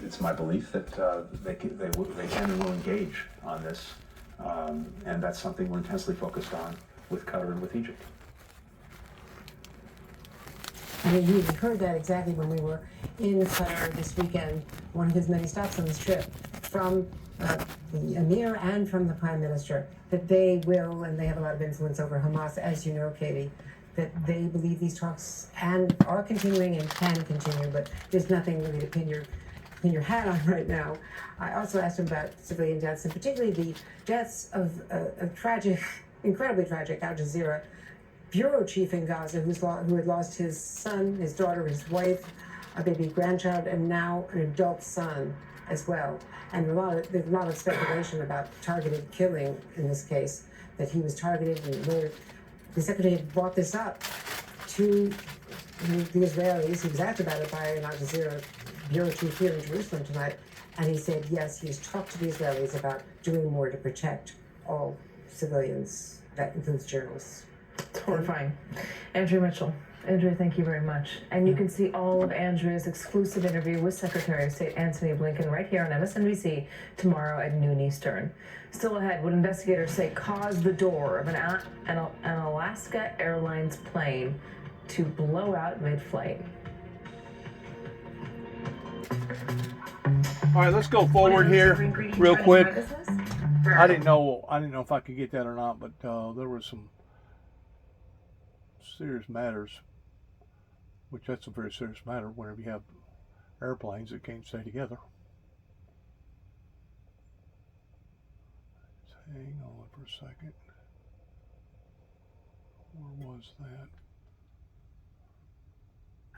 it's my belief that they can and will engage on this, and that's something we're intensely focused on with Qatar and with Egypt. I mean, you heard that exactly when we were in Qatar this weekend, one of his many stops on this trip, from the Emir and from the Prime Minister, that they will, and they have a lot of influence over Hamas, as you know, Katie, that they believe these talks are continuing and can continue, but there's nothing really to pin your hat on right now. I also asked him about civilian deaths, and particularly the deaths of a tragic, incredibly tragic Al Jazeera bureau chief in Gaza who had lost his son, his daughter, his wife, a baby grandchild, and now an adult son as well. And there's a lot of speculation about targeted killing in this case, that he was targeted, and the secretary had brought this up to the Israelis. He was asked about it by an Al Jazeera bureau chief here in Jerusalem tonight, and he said, yes, he's talked to the Israelis about doing more to protect all civilians. That includes journalists. It's horrifying. Andrea Mitchell. Andrea, thank you very much. And you can see all of Andrea's exclusive interview with Secretary of State Antony Blinken right here on MSNBC tomorrow at noon Eastern. Still ahead, what investigators say caused the door of an Alaska Airlines plane to blow out mid-flight. All right, let's go forward here real quick. I didn't know if I could get that or not, but there was some serious matters, which that's a very serious matter whenever you have airplanes that can't stay together. Hang on for a second. Where was that?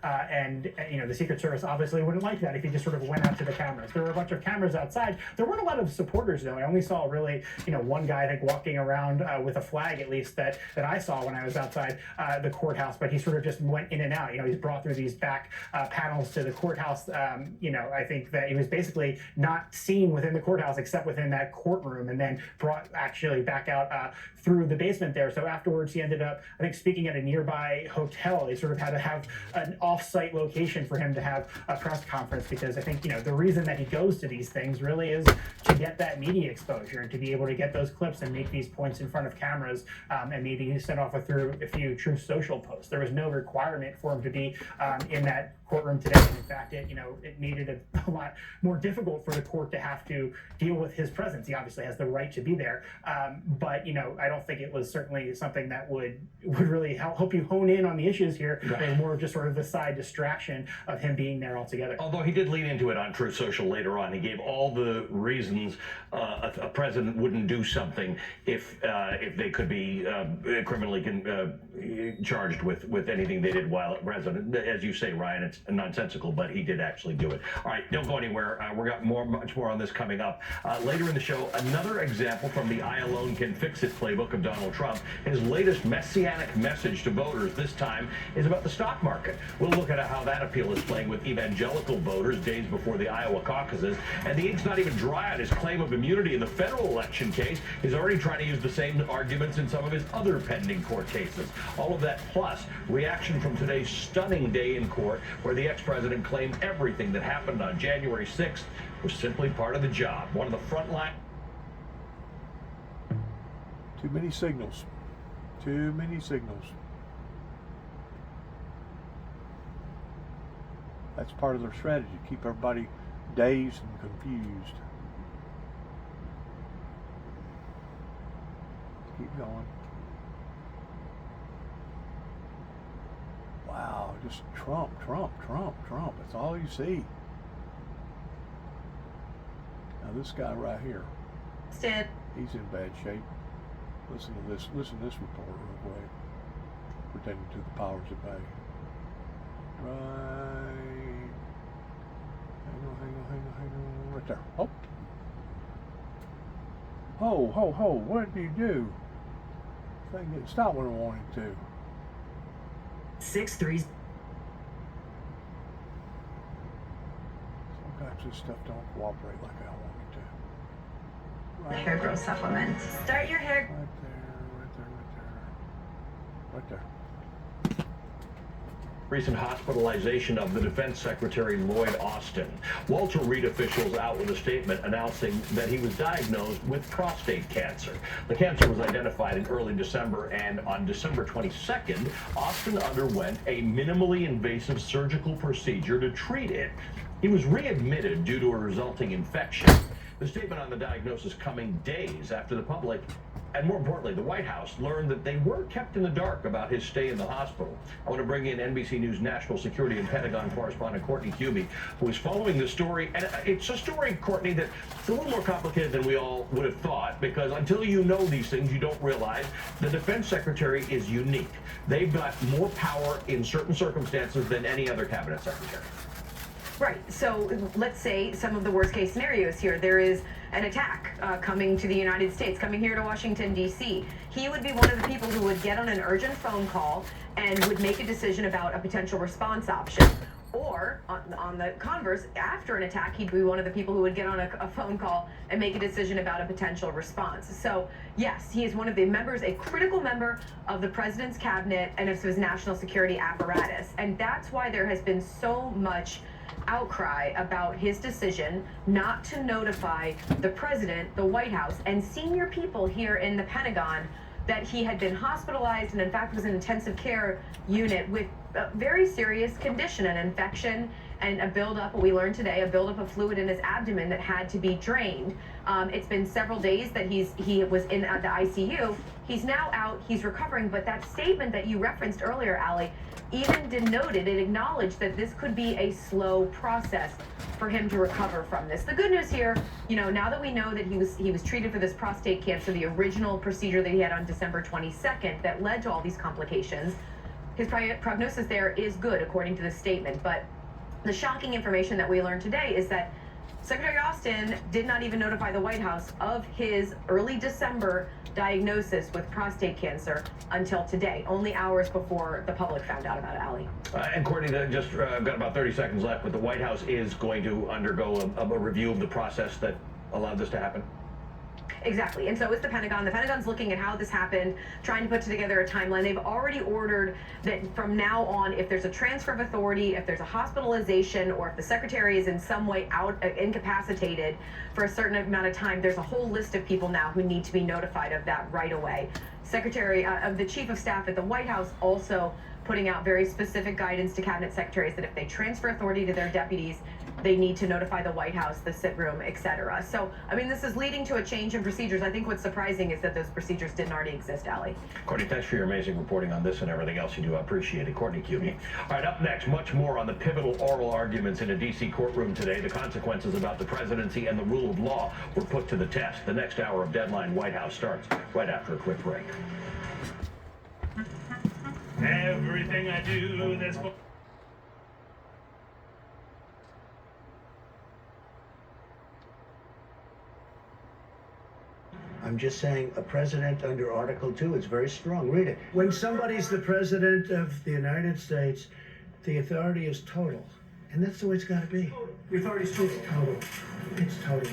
And the Secret Service obviously wouldn't like that if he just sort of went out to the cameras. There were a bunch of cameras outside. There weren't a lot of supporters, though. I only saw really, one guy, I think, walking around with a flag, at least, that I saw when I was outside the courthouse. But he sort of just went in and out. He's brought through these back panels to the courthouse. I think that he was basically not seen within the courthouse except within that courtroom, and then brought actually back out through the basement there. So afterwards, he ended up, I think, speaking at a nearby hotel. They sort of had to have an off-site location for him to have a press conference, because I think the reason that he goes to these things really is to get that media exposure and to be able to get those clips and make these points in front of cameras, and maybe send off through a few Truth Social posts. There was no requirement for him to be in that courtroom today. And in fact, it made it a lot more difficult for the court to have to deal with his presence. He obviously has the right to be there, but I don't think it was certainly something that would really help you hone in on the issues here. Right. It was more of just sort of the side distraction of him being there altogether. Although he did lean into it on Truth Social later on. He gave all the reasons a president wouldn't do something if they could be criminally charged with anything they did while president. As you say, Ryan, it's nonsensical, but he did actually do it. All right, don't go anywhere. We got much more on this coming up. Later in the show, another example from the I Alone Can Fix It playbook of Donald Trump. His latest messianic message to voters this time is about the stock market. We'll look at how that appeal is playing with evangelical voters days before the Iowa caucuses. And the ink's not even dry on his claim of immunity in the federal election case. He's already trying to use the same arguments in some of his other pending court cases. All of that plus reaction from today's stunning day in court, where the ex-president claimed everything that happened on January 6th was simply part of the job. One of the front line. Too many signals. Too many signals. That's part of their strategy, keep everybody dazed and confused. Keep going. Wow, just Trump, Trump, Trump, Trump. That's all you see. Now this guy right here, he's in bad shape. Listen to this report real quick, pertaining to the powers that be. Right. Hang on. Right there. Oh. Ho. What did you do? Thing didn't stop when I wanted to. 6-3. Sometimes this stuff don't cooperate like I want it to. The hair growth supplement. Start your hair. Right there. recent hospitalization of the Defense Secretary Lloyd Austin. Walter Reed officials out with a statement announcing that he was diagnosed with prostate cancer. The cancer was identified in early December, and on December 22nd, Austin underwent a minimally invasive surgical procedure to treat it. He was readmitted due to a resulting infection. The statement on the diagnosis coming days after the public, and more importantly, the White House, learned that they were kept in the dark about his stay in the hospital. I want to bring in NBC News national security and Pentagon correspondent Courtney Cubey, who is following the story. And it's a story, Courtney, that's a little more complicated than we all would have thought, because until you know these things, you don't realize the Defense Secretary is unique. They've got more power in certain circumstances than any other cabinet secretary. Right. So let's say some of the worst case scenarios here. There is an attack coming to the United States, coming here to Washington, D.C. He would be one of the people who would get on an urgent phone call and would make a decision about a potential response option. Or, on the converse, after an attack, he'd be one of the people who would get on a phone call and make a decision about a potential response. So, yes, he is one of the members, a critical member of the president's cabinet and of his national security apparatus. And that's why there has been so much outcry about his decision not to notify the president, the White House, and senior people here in the Pentagon that he had been hospitalized and in fact was in an intensive care unit with a very serious condition, an infection and a buildup, we learned today, a buildup of fluid in his abdomen that had to be drained. It's been several days that he was in the ICU. He's now out, he's recovering, but that statement that you referenced earlier, Allie, even denoted, it acknowledged that this could be a slow process for him to recover from this. The good news here, you know, now that we know that he was treated for this prostate cancer, the original procedure that he had on December 22nd that led to all these complications, his prognosis there is good according to the statement. But the shocking information that we learned today is that Secretary Austin did not even notify the White House of his early December diagnosis with prostate cancer until today, only hours before the public found out about it, Allie. And Courtney, I've got about 30 seconds left, but the White House is going to undergo a review of the process that allowed this to happen. Exactly, and so is the Pentagon. The Pentagon's looking at how this happened, trying to put together a timeline. They've already ordered that from now on, if there's a transfer of authority, if there's a hospitalization, or if the secretary is in some way incapacitated for a certain amount of time, there's a whole list of people now who need to be notified of that right away. The Chief of Staff at the White House also putting out very specific guidance to cabinet secretaries that if they transfer authority to their deputies, they need to notify the White House, the sit room, etc. So, I mean, this is leading to a change in procedures. I think what's surprising is that those procedures didn't already exist, Allie. Courtney, thanks for your amazing reporting on this and everything else you do. I appreciate it. Courtney Cubey. All right, up next, much more on the pivotal oral arguments in a D.C. courtroom today. The consequences about the presidency and the rule of law were put to the test. The next hour of Deadline White House starts right after a quick break. Everything I do, there's... I'm just saying, a president under Article 2 is very strong. Read it. When somebody's the president of the United States, the authority is total. And that's the way it's got to be. The authority is total. It's total.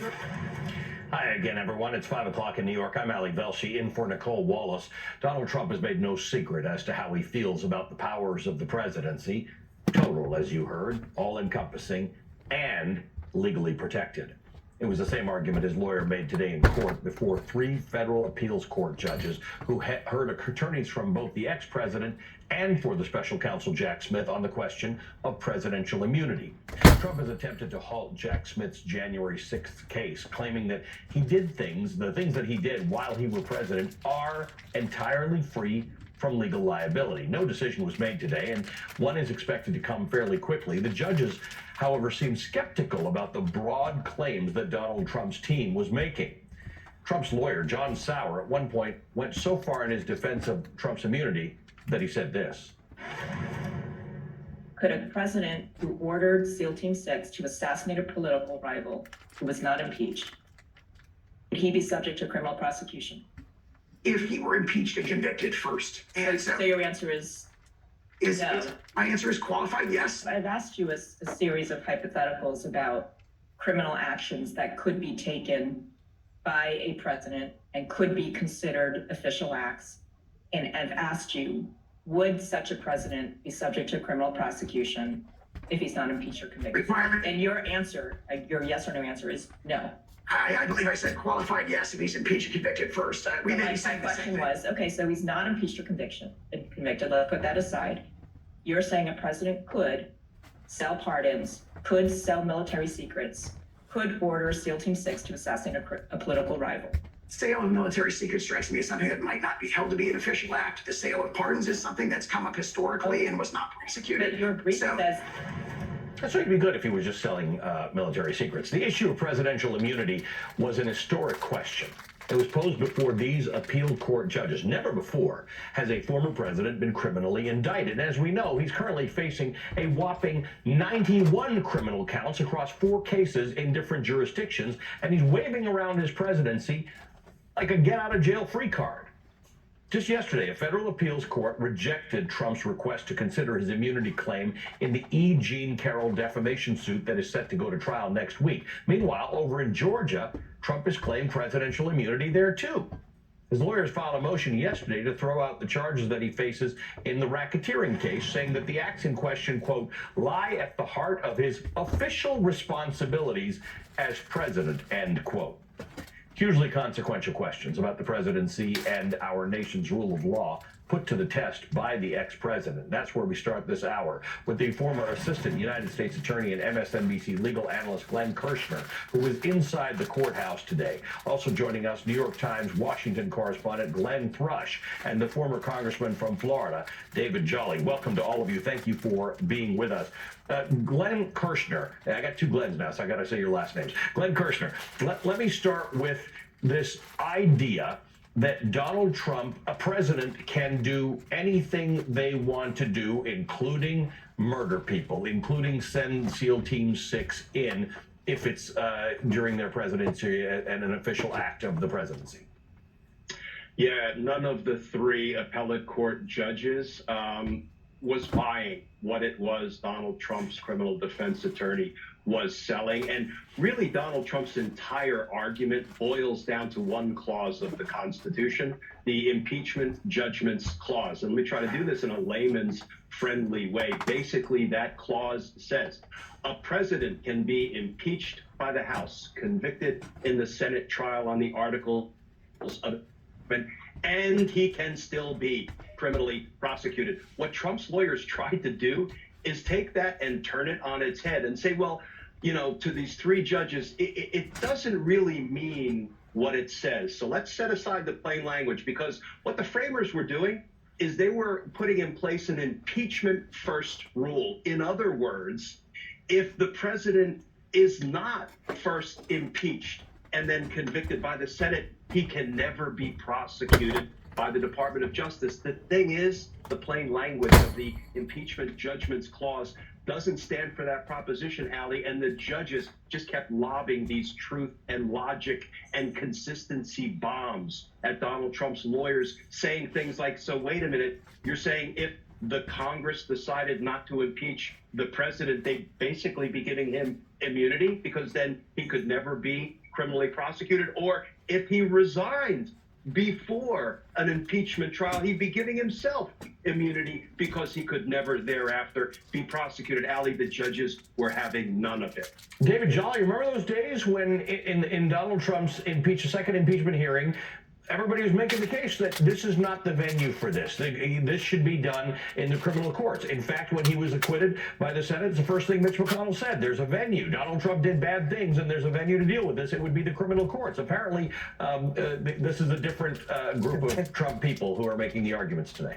Hi again, everyone. It's 5 o'clock in New York. I'm Ali Velshi, in for Nicole Wallace. Donald Trump has made no secret as to how he feels about the powers of the presidency. Total, as you heard, all-encompassing, and legally protected. It was the same argument his lawyer made today in court before 3 federal appeals court judges who heard attorneys from both the ex-president and for the special counsel Jack Smith on the question of presidential immunity. Trump has attempted to halt Jack Smith's January 6th case, claiming that he did the things that he did while he was president are entirely free from legal liability. No decision was made today, and one is expected to come fairly quickly. The judges, however, seem skeptical about the broad claims that Donald Trump's team was making. Trump's lawyer, John Sauer, at one point went so far in his defense of Trump's immunity that he said this. Could a president who ordered SEAL Team 6 to assassinate a political rival who was not impeached, would he be subject to criminal prosecution? If he were impeached and convicted first. And so your answer is no. My answer is qualified, yes. I've asked you a series of hypotheticals about criminal actions that could be taken by a president and could be considered official acts. And I've asked you, Would such a president be subject to criminal prosecution if he's not impeached or convicted? And your answer, your yes or no answer is no. I believe I said qualified yes if he's impeached and convicted first. We may be saying the same question thing. was, okay, so he's not impeached or convicted. Let's put that aside. You're saying a president could sell pardons, could sell military secrets, could order SEAL Team 6 to assassinate a political rival. Sale of military secrets strikes me as something that might not be held to be an official act. The sale of pardons is something that's come up historically and was not prosecuted. But your brief says That's would be good if he was just selling military secrets. The issue of presidential immunity was an historic question. It was posed before these appeal court judges. Never before has a former president been criminally indicted. As we know, he's currently facing a whopping 91 criminal counts across 4 cases in different jurisdictions, and he's waving around his presidency like a get-out-of-jail-free card. Just yesterday, a federal appeals court rejected Trump's request to consider his immunity claim in the E. Jean Carroll defamation suit that is set to go to trial next week. Meanwhile, over in Georgia, Trump has claimed presidential immunity there, too. His lawyers filed a motion yesterday to throw out the charges that he faces in the racketeering case, saying that the acts in question, quote, lie at the heart of his official responsibilities as president, end quote. Hugely consequential questions about the presidency and our nation's rule of law put to the test by the ex-president. That's where we start this hour with the former assistant United States attorney and MSNBC legal analyst Glenn Kirshner, who is inside the courthouse today. Also joining us, New York Times Washington correspondent Glenn Thrush and the former congressman from Florida, David Jolly. Welcome to all of you. Thank you for being with us. Glenn Kirshner, I got 2 Glens now, so I got to say your last names. Glenn Kirshner, let me start with this idea that Donald Trump, a president, can do anything they want to do, including murder people, including send SEAL Team 6 in if it's during their presidency and an official act of the presidency. Yeah, none of the 3 appellate court judges was buying what it was Donald Trump's criminal defense attorney was selling. And really, Donald Trump's entire argument boils down to one clause of the Constitution, the impeachment judgments clause. And let me try to do this in a layman's friendly way. Basically, that clause says a president can be impeached by the House, convicted in the Senate trial on the articles of impeachment, and he can still be criminally prosecuted. What Trump's lawyers tried to do is take that and turn it on its head and say, well, you know, to these 3 judges, it doesn't really mean what it says. So let's set aside the plain language, because what the framers were doing is they were putting in place an impeachment first rule. In other words, if the president is not first impeached and then convicted by the Senate, he can never be prosecuted by the Department of Justice. The thing is, the plain language of the impeachment judgments clause doesn't stand for that proposition, Allie, and the judges just kept lobbing these truth and logic and consistency bombs at Donald Trump's lawyers, saying things like, so wait a minute, you're saying if the Congress decided not to impeach the president, they'd basically be giving him immunity because then he could never be criminally prosecuted? Or if he resigned before an impeachment trial, he'd be giving himself immunity because he could never thereafter be prosecuted. Allie, the judges were having none of it. David Jolly, remember those days when in Donald Trump's second impeachment hearing, everybody was making the case that this is not the venue for this. This should be done in the criminal courts. In fact, when he was acquitted by the Senate, it's the first thing Mitch McConnell said. There's a venue. Donald Trump did bad things, and there's a venue to deal with this. It would be the criminal courts. Apparently, this is a different group of Trump people who are making the arguments today.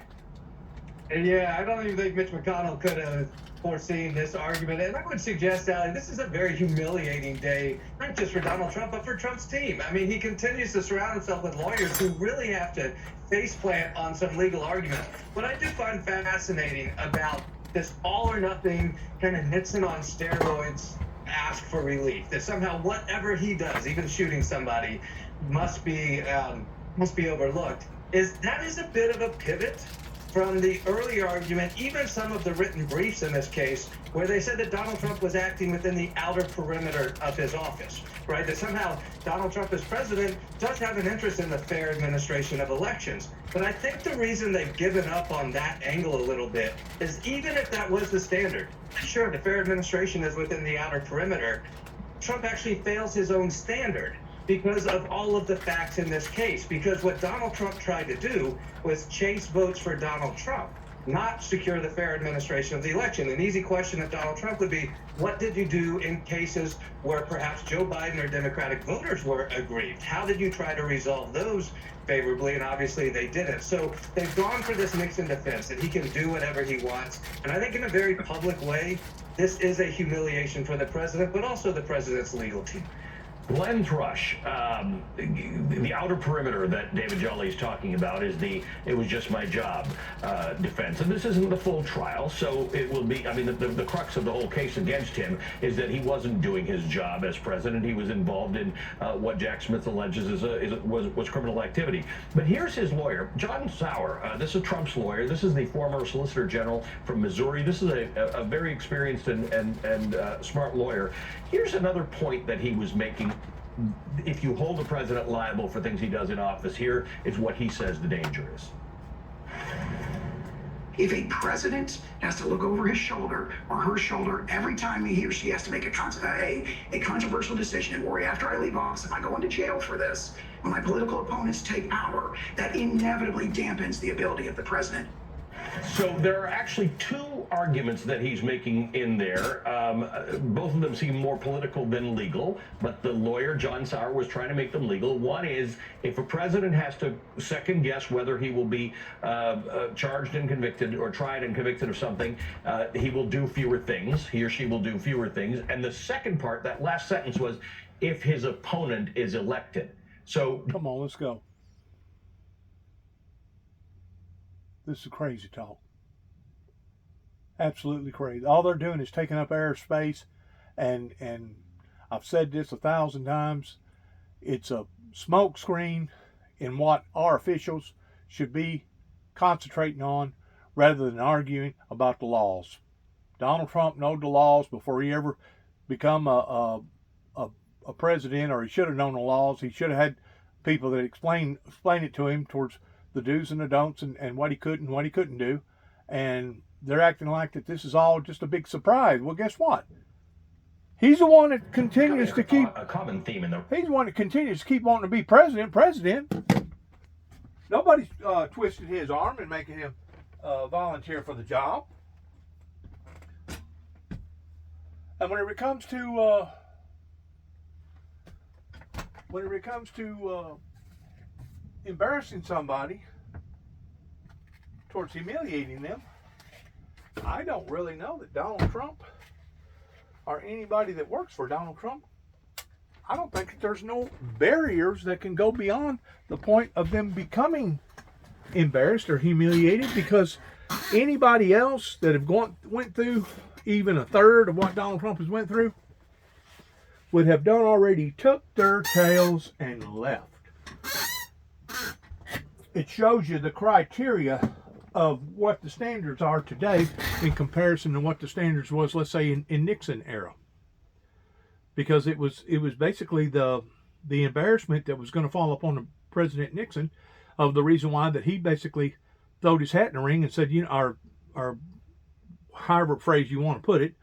Yeah, I don't even think Mitch McConnell could have foreseen this argument. And I would suggest, Allie, this is a very humiliating day, not just for Donald Trump, but for Trump's team. I mean, he continues to surround himself with lawyers who really have to faceplant on some legal arguments. What I do find fascinating about this all or nothing kind of Nixon on steroids ask for relief, that somehow whatever he does, even shooting somebody, must be overlooked, is that is a bit of a pivot from the earlier argument, even some of the written briefs in this case, where they said that Donald Trump was acting within the outer perimeter of his office, right? That somehow Donald Trump as president does have an interest in the fair administration of elections. But I think the reason they've given up on that angle a little bit is even if that was the standard, sure, the fair administration is within the outer perimeter, Trump actually fails his own standard because of all of the facts in this case. Because what Donald Trump tried to do was chase votes for Donald Trump, not secure the fair administration of the election. An easy question of Donald Trump would be, what did you do in cases where perhaps Joe Biden or Democratic voters were aggrieved? How did you try to resolve those favorably? And obviously they didn't. So they've gone for this Nixon defense that he can do whatever he wants. And I think in a very public way, this is a humiliation for the president, but also the president's legal team. Glenn Thrush, the outer perimeter that David Jolly is talking about is it was just my job defense. And this isn't the full trial, so it will be, I mean, the crux of the whole case against him is that he wasn't doing his job as president. He was involved in what Jack Smith alleges was criminal activity. But here's his lawyer, John Sauer. This is Trump's lawyer. This is the former Solicitor General from Missouri. This is a very experienced and smart lawyer. Here's another point that he was making. If you hold the president liable for things he does in office, here is what he says the danger is. If a president has to look over his shoulder or her shoulder every time he or she has to make a controversial decision and worry after I leave office, if I go into jail for this, when my political opponents take power, that inevitably dampens the ability of the president. So there are actually two arguments that he's making in there. Both of them seem more political than legal, but the lawyer, John Sauer, was trying to make them legal. One is, if a president has to second guess whether he will be charged and convicted or tried and convicted of something, he will do fewer things. He or she will do fewer things. And the second part, that last sentence, was if his opponent is elected. So come on, let's go. This is crazy talk. Absolutely crazy. All they're doing is taking up airspace, and I've said this 1,000 times. It's a smokescreen in what our officials should be concentrating on rather than arguing about the laws. Donald Trump knowed the laws before he ever become a president, or he should have known the laws. He should have had people that explain it to him towards the do's and the don'ts and what he could and what he couldn't do. And they're acting like that this is all just a big surprise. Well, guess what? He's the one that continues to keep a common theme in the. He's the one that continues to keep wanting to be president. Nobody's twisted his arm and making him volunteer for the job. And when it comes to embarrassing somebody towards humiliating them, I don't really know that Donald Trump or anybody that works for Donald Trump, I don't think that there's no barriers that can go beyond the point of them becoming embarrassed or humiliated, because anybody else that have went through even a third of what Donald Trump has went through would have done already took their tails and left. It shows you the criteria of what the standards are today in comparison to what the standards was, let's say, in Nixon era. Because it was basically the embarrassment that was going to fall upon President Nixon of the reason why that he basically throwed his hat in the ring and said, or however phrase you want to put it,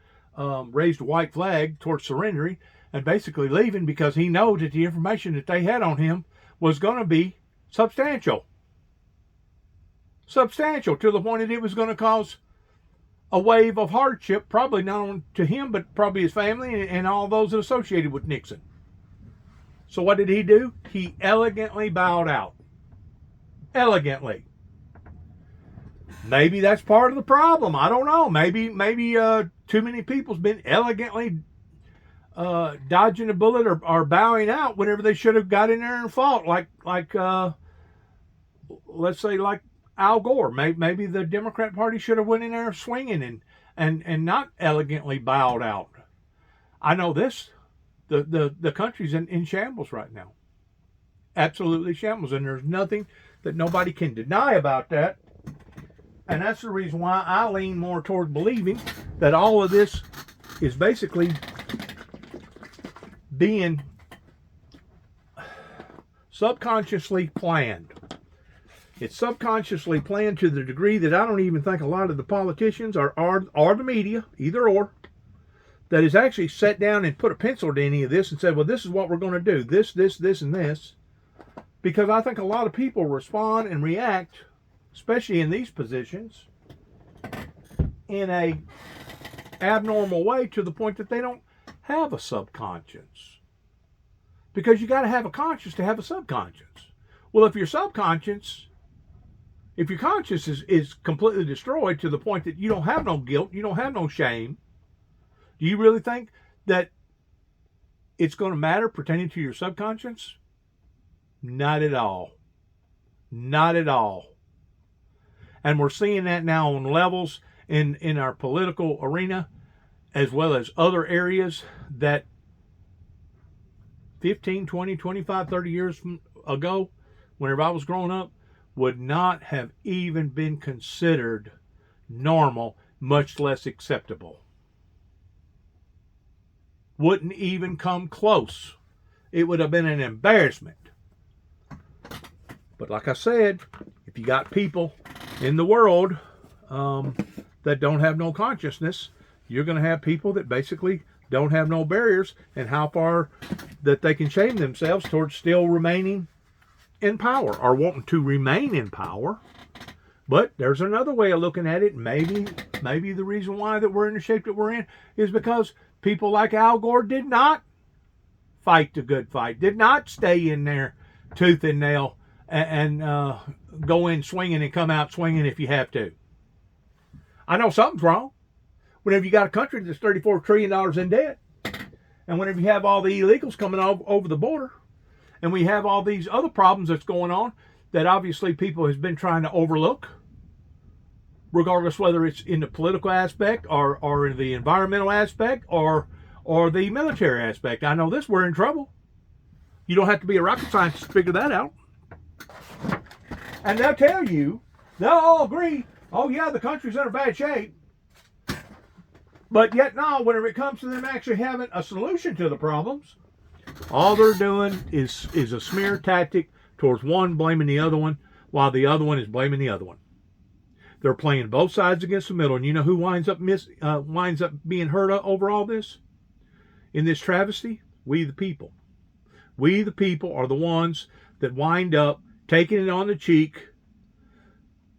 raised a white flag towards surrendering and basically leaving, because he knows that the information that they had on him was going to be substantial to the point that it was going to cause a wave of hardship, probably not only to him, but probably his family and all those associated with Nixon. So what did he do? He elegantly bowed out. Elegantly. Maybe that's part of the problem. I don't know. Maybe too many people's been elegantly dodging a bullet or bowing out whenever they should have got in there and fought, like let's say like Al Gore. Maybe the Democrat Party should have went in there swinging and not elegantly bowed out. I know this. The country's in shambles right now. Absolutely shambles. And there's nothing that nobody can deny about that. And that's the reason why I lean more toward believing that all of this is basically being subconsciously planned. It's subconsciously planned to the degree that I don't even think a lot of the politicians or the media, either or, that has actually sat down and put a pencil to any of this and said, well, this is what we're going to do. This, and this. Because I think a lot of people respond and react, especially in these positions, in a abnormal way to the point that they don't have a subconscious. Because you got to have a conscious to have a subconscious. Well, if your conscious is completely destroyed to the point that you don't have no guilt, you don't have no shame, do you really think that it's going to matter pertaining to your subconscious? Not at all. Not at all. And we're seeing that now on levels in our political arena, as well as other areas that 15, 20, 25, 30 years ago, whenever I was growing up, would not have even been considered normal, much less acceptable. Wouldn't even come close. It would have been an embarrassment. But like I said, if you got people in the world that don't have no consciousness, you're going to have people that basically don't have no barriers and how far that they can shame themselves towards still remaining in power or wanting to remain in power. But there's another way of looking at it. Maybe the reason why that we're in the shape that we're in is because people like Al Gore did not fight the good fight, did not stay in there tooth and nail and go in swinging and come out swinging if you have to. I know something's wrong. Whenever you got a country that's $34 trillion in debt, and whenever you have all the illegals coming over the border, and we have all these other problems that's going on that obviously people has been trying to overlook, regardless whether it's in the political aspect or in the environmental aspect or the military aspect. I know this, we're in trouble. You don't have to be a rocket scientist to figure that out. And they'll tell you, they'll all agree, oh yeah, the country's in a bad shape. But yet now, whenever it comes to them actually having a solution to the problems, all they're doing is a smear tactic towards one blaming the other one, while the other one is blaming the other one. They're playing both sides against the middle, and you know who winds up being hurt over all this? In this travesty, we the people. We the people are the ones that wind up taking it on the cheek.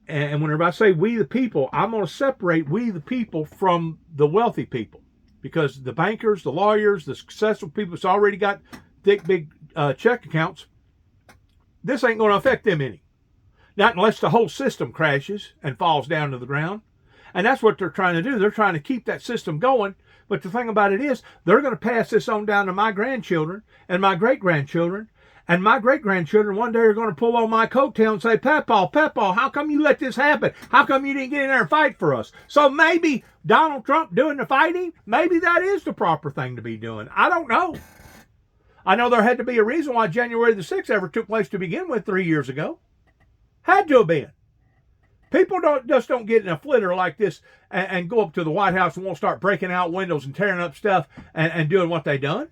And whenever I say we the people, I'm going to separate we the people from the wealthy people. Because the bankers, the lawyers, the successful people that's already got thick, big check accounts, this ain't going to affect them any. Not unless the whole system crashes and falls down to the ground. And that's what they're trying to do. They're trying to keep that system going. But the thing about it is, they're going to pass this on down to my grandchildren and my great-grandchildren. And my great-grandchildren one day are going to pull on my coattail and say, Papaw, how come you let this happen? How come you didn't get in there and fight for us? So maybe Donald Trump doing the fighting, maybe that is the proper thing to be doing. I don't know. I know there had to be a reason why January the 6th ever took place to begin with 3 years ago. Had to have been. People don't get in a flitter like this and go up to the White House and won't start breaking out windows and tearing up stuff and doing what they done.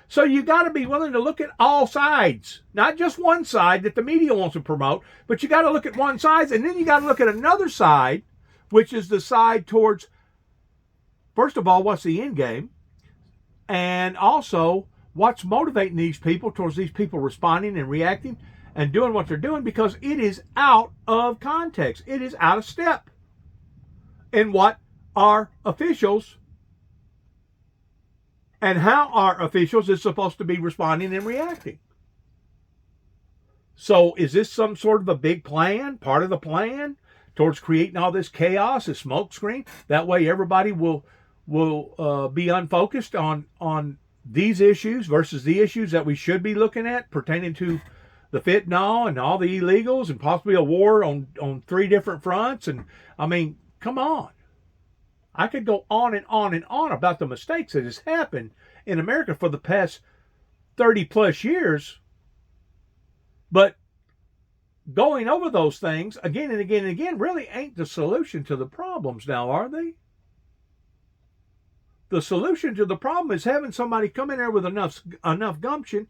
So you got to be willing to look at all sides, not just one side that the media wants to promote, but you got to look at one side, and then you got to look at another side, which is the side towards, first of all, what's the end game, and also what's motivating these people towards these people responding and reacting and doing what they're doing, because it is out of context. It is out of step in what our officials and how our officials is supposed to be responding and reacting. So is this some sort of a big plan, part of the plan towards creating all this chaos, this smoke screen? That way everybody will be unfocused on these issues versus the issues that we should be looking at pertaining to the fentanyl and all the illegals and possibly a war on 3 different fronts. And I mean, come on. I could go on and on and on about the mistakes that has happened in America for the past 30 plus years. But going over those things again and again and again really ain't the solution to the problems now, are they? The solution to the problem is having somebody come in there with enough gumption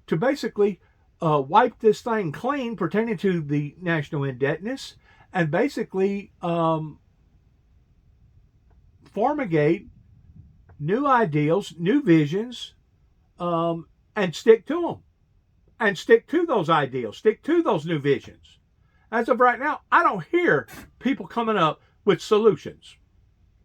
to basically wipe this thing clean pertaining to the national indebtedness and basically formulate new ideals, new visions, and stick to them. And stick to those ideals, stick to those new visions. As of right now, I don't hear people coming up with solutions.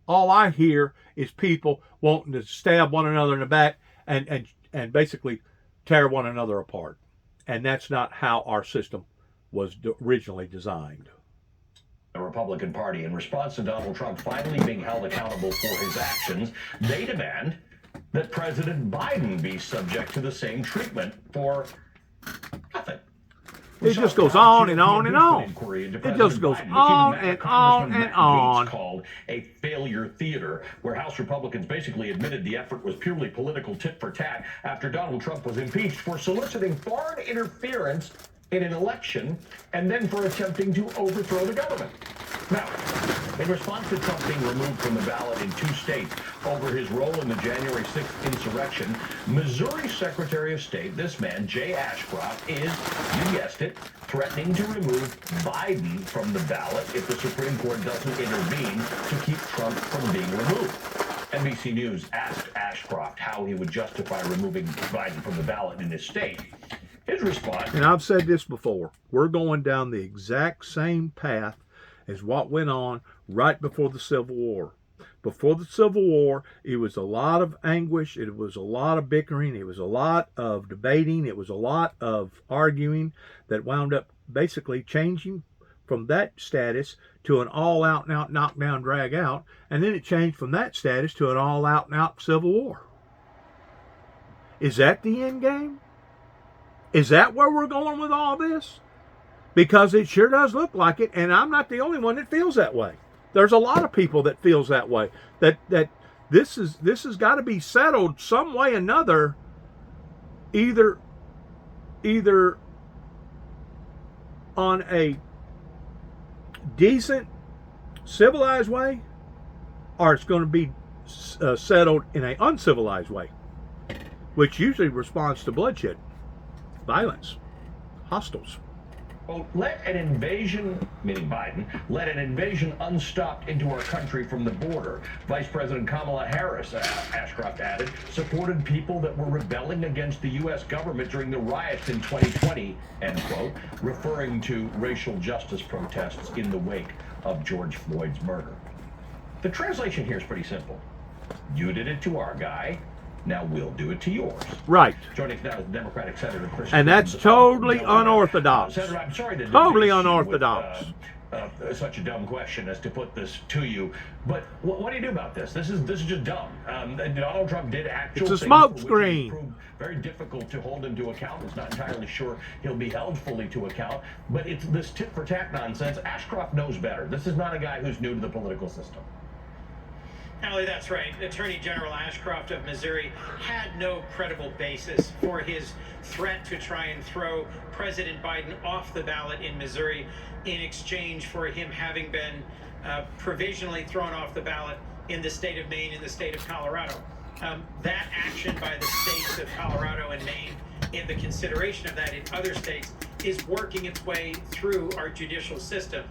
All I hear is people wanting to stab one another in the back and basically tear one another apart. And that's not how our system was originally designed. The Republican Party, in response to Donald Trump finally being held accountable for his actions, they demand that President Biden be subject to the same treatment for nothing. It just goes on and on and on. It just goes on and on and on. Called a failure theater, where House Republicans basically admitted the effort was purely political tit for tat after Donald Trump was impeached for soliciting foreign interference in an election and then for attempting to overthrow the government. Now, in response to Trump being removed from the ballot in 2 states over his role in the January 6th insurrection, Missouri Secretary of State, this man, Jay Ashcroft, is, you guessed it, threatening to remove Biden from the ballot if the Supreme Court doesn't intervene to keep Trump from being removed. NBC News asked Ashcroft how he would justify removing Biden from the ballot in his state. His response... And I've said this before. We're going down the exact same path as what went on right before the Civil War. Before the Civil War, it was a lot of anguish. It was a lot of bickering. It was a lot of debating. It was a lot of arguing that wound up basically changing from that status to an all-out and out knockdown drag out. And then it changed from that status to an all-out and out Civil War. Is that the end game? Is that where we're going with all this? Because it sure does look like it, and I'm not the only one that feels that way. There's a lot of people that feels that way. That this has got to be settled some way or another, either on a decent, civilized way, or it's going to be settled in an uncivilized way, which usually responds to bloodshed, violence, hostiles. Well, let an invasion, meaning Biden, let an invasion unstopped into our country from the border. Vice President Kamala Harris, Ashcroft added, supported people that were rebelling against the U.S. government during the riots in 2020, end quote, referring to racial justice protests in the wake of George Floyd's murder. The translation here is pretty simple. You did it to our guy. Now we'll do it to yours. Right. Joining us now is Democratic Senator Chris. And that's totally unorthodox. Senator, I'm sorry to totally unorthodox. With, such a dumb question as to put this to you, but what do you do about this? This is just dumb. Donald Trump did actual things. It's a smoke screen. Proved very difficult to hold him to account. It's not entirely sure he'll be held fully to account. But it's this tit for tat nonsense. Ashcroft knows better. This is not a guy who's new to the political system. Allie, that's right. Attorney General Ashcroft of Missouri had no credible basis for his threat to try and throw President Biden off the ballot in Missouri in exchange for him having been provisionally thrown off the ballot in the state of Maine and the state of Colorado. That action by the states of Colorado and Maine in the consideration of that in other states is working its way through our judicial system.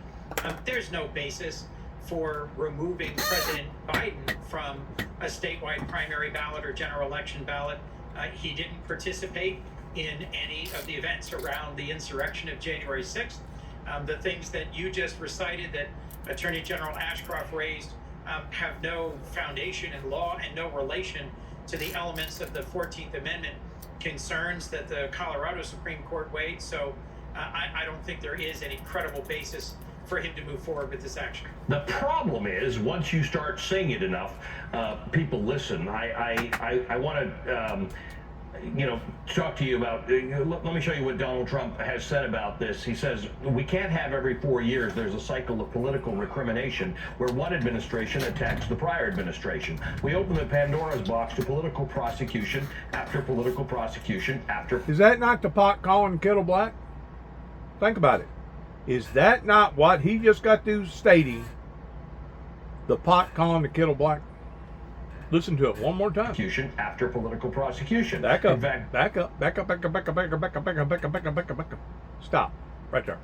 There's no basis for removing President Biden from a statewide primary ballot or general election ballot. He didn't participate in any of the events around the insurrection of January 6th. The things that you just recited that Attorney General Ashcroft raised have no foundation in law and no relation to the elements of the 14th Amendment concerns that the Colorado Supreme Court weighed. So I don't think there is any credible basis for him to move forward with this action. The problem is, once you start saying it enough, people listen. I want to, talk to you about. Let me show you what Donald Trump has said about this. He says we can't have every 4 years there's a cycle of political recrimination where one administration attacks the prior administration. We open the Pandora's box to political prosecution after political prosecution after. Is that not the pot calling kettle black? Think about it. Is that not what he just got through stating? The pot calling the kettle black? Listen to it one more time. After political prosecution. Back up. In fact, back up. Stop. Right there.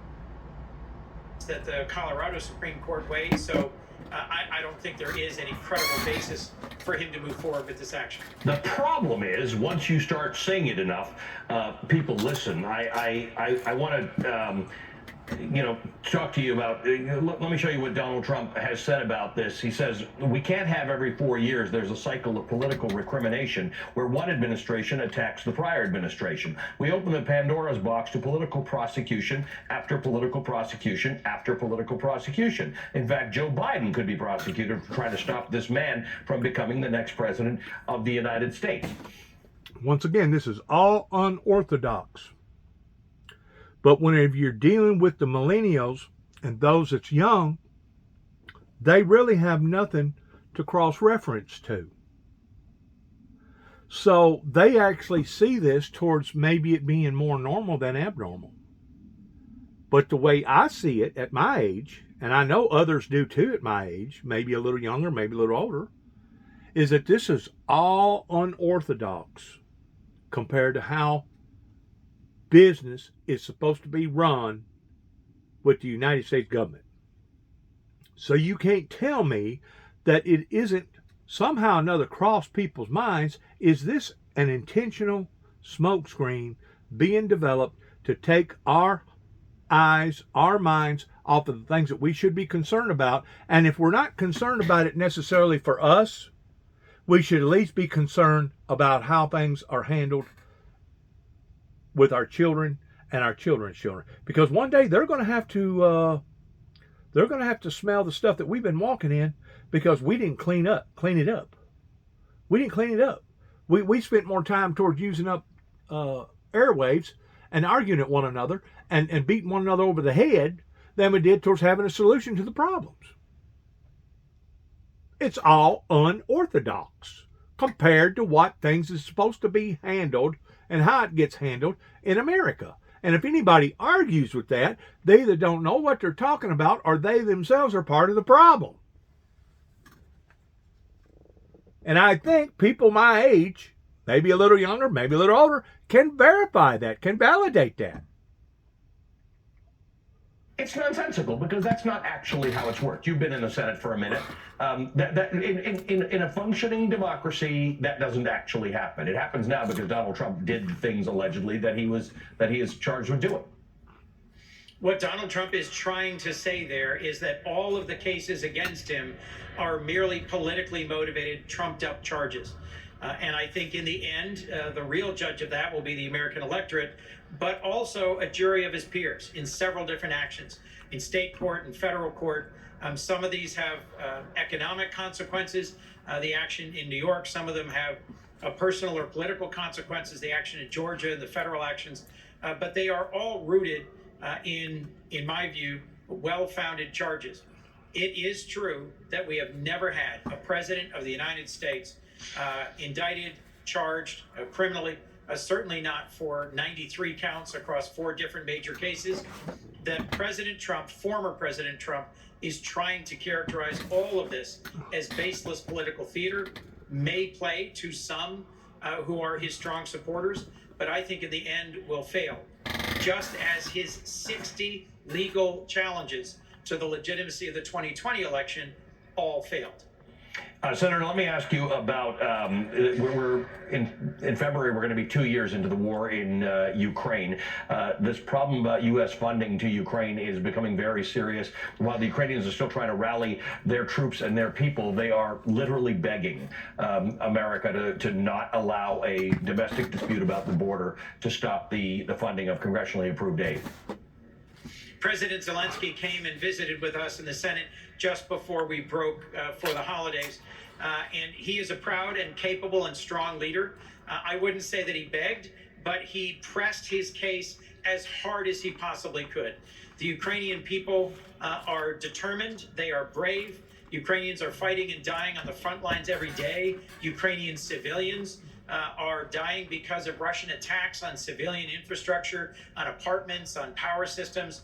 That the Colorado Supreme Court weighed, so I don't think there is any credible basis for him to move forward with this action. the problem is, once you start saying it enough, people listen. I want to, talk to you about. Let me show you what Donald Trump has said about this. He says we can't have every 4 years there's a cycle of political recrimination where one administration attacks the prior administration. We open the Pandora's box to political prosecution after political prosecution after political prosecution. In fact, Joe Biden could be prosecuted for trying to stop this man from becoming the next president of the United States. Once again, this is all unorthodox. But whenever you're dealing with the millennials and those that's young, they really have nothing to cross-reference to. So they actually see this towards maybe it being more normal than abnormal. But the way I see it at my age, and I know others do too at my age, maybe a little younger, maybe a little older, is that this is all unorthodox compared to how business is supposed to be run with the United States government. So you can't tell me that it isn't somehow or another cross people's minds. Is this an intentional smokescreen being developed to take our eyes, our minds off of the things that we should be concerned about? And if we're not concerned about it necessarily for us, we should at least be concerned about how things are handled with our children and our children's children, because one day they're going to have to smell the stuff that we've been walking in because we didn't clean it up. We didn't clean it up. We spent more time towards using up airwaves and arguing at one another and beating one another over the head than we did towards having a solution to the problems. It's all unorthodox compared to what things is supposed to be handled and how it gets handled in America. And if anybody argues with that, they either don't know what they're talking about or they themselves are part of the problem. And I think people my age, maybe a little younger, maybe a little older, can verify that, can validate that. It's nonsensical because that's not actually how it's worked. You've been in the Senate for a minute. In a functioning democracy, that doesn't actually happen. It happens now because Donald Trump did things allegedly that he is charged with doing. What Donald Trump is trying to say there is that all of the cases against him are merely politically motivated, trumped-up charges. And I think in the end, the real judge of that will be the American electorate, but also a jury of his peers in several different actions, in state court and federal court. Some of these have economic consequences, the action in New York. Some of them have personal or political consequences, the action in Georgia and the federal actions. But they are all rooted in my view, well-founded charges. It is true that we have never had a president of the United States indicted, charged criminally, certainly not for 93 counts across 4 different major cases. That President Trump, former President Trump, is trying to characterize all of this as baseless political theater, may play to some who are his strong supporters, but I think in the end will fail, just as his 60 legal challenges to the legitimacy of the 2020 election all failed. Senator, let me ask you about, we're in February, we're going to be 2 years into the war in Ukraine. This problem about U.S. funding to Ukraine is becoming very serious. While the Ukrainians are still trying to rally their troops and their people, they are literally begging America to not allow a domestic dispute about the border to stop the funding of congressionally approved aid. President Zelensky came and visited with us in the Senate just before we broke for the holidays. And he is a proud and capable and strong leader. I wouldn't say that he begged, but he pressed his case as hard as he possibly could. The Ukrainian people are determined. They are brave. Ukrainians are fighting and dying on the front lines every day. Ukrainian civilians are dying because of Russian attacks on civilian infrastructure, on apartments, on power systems.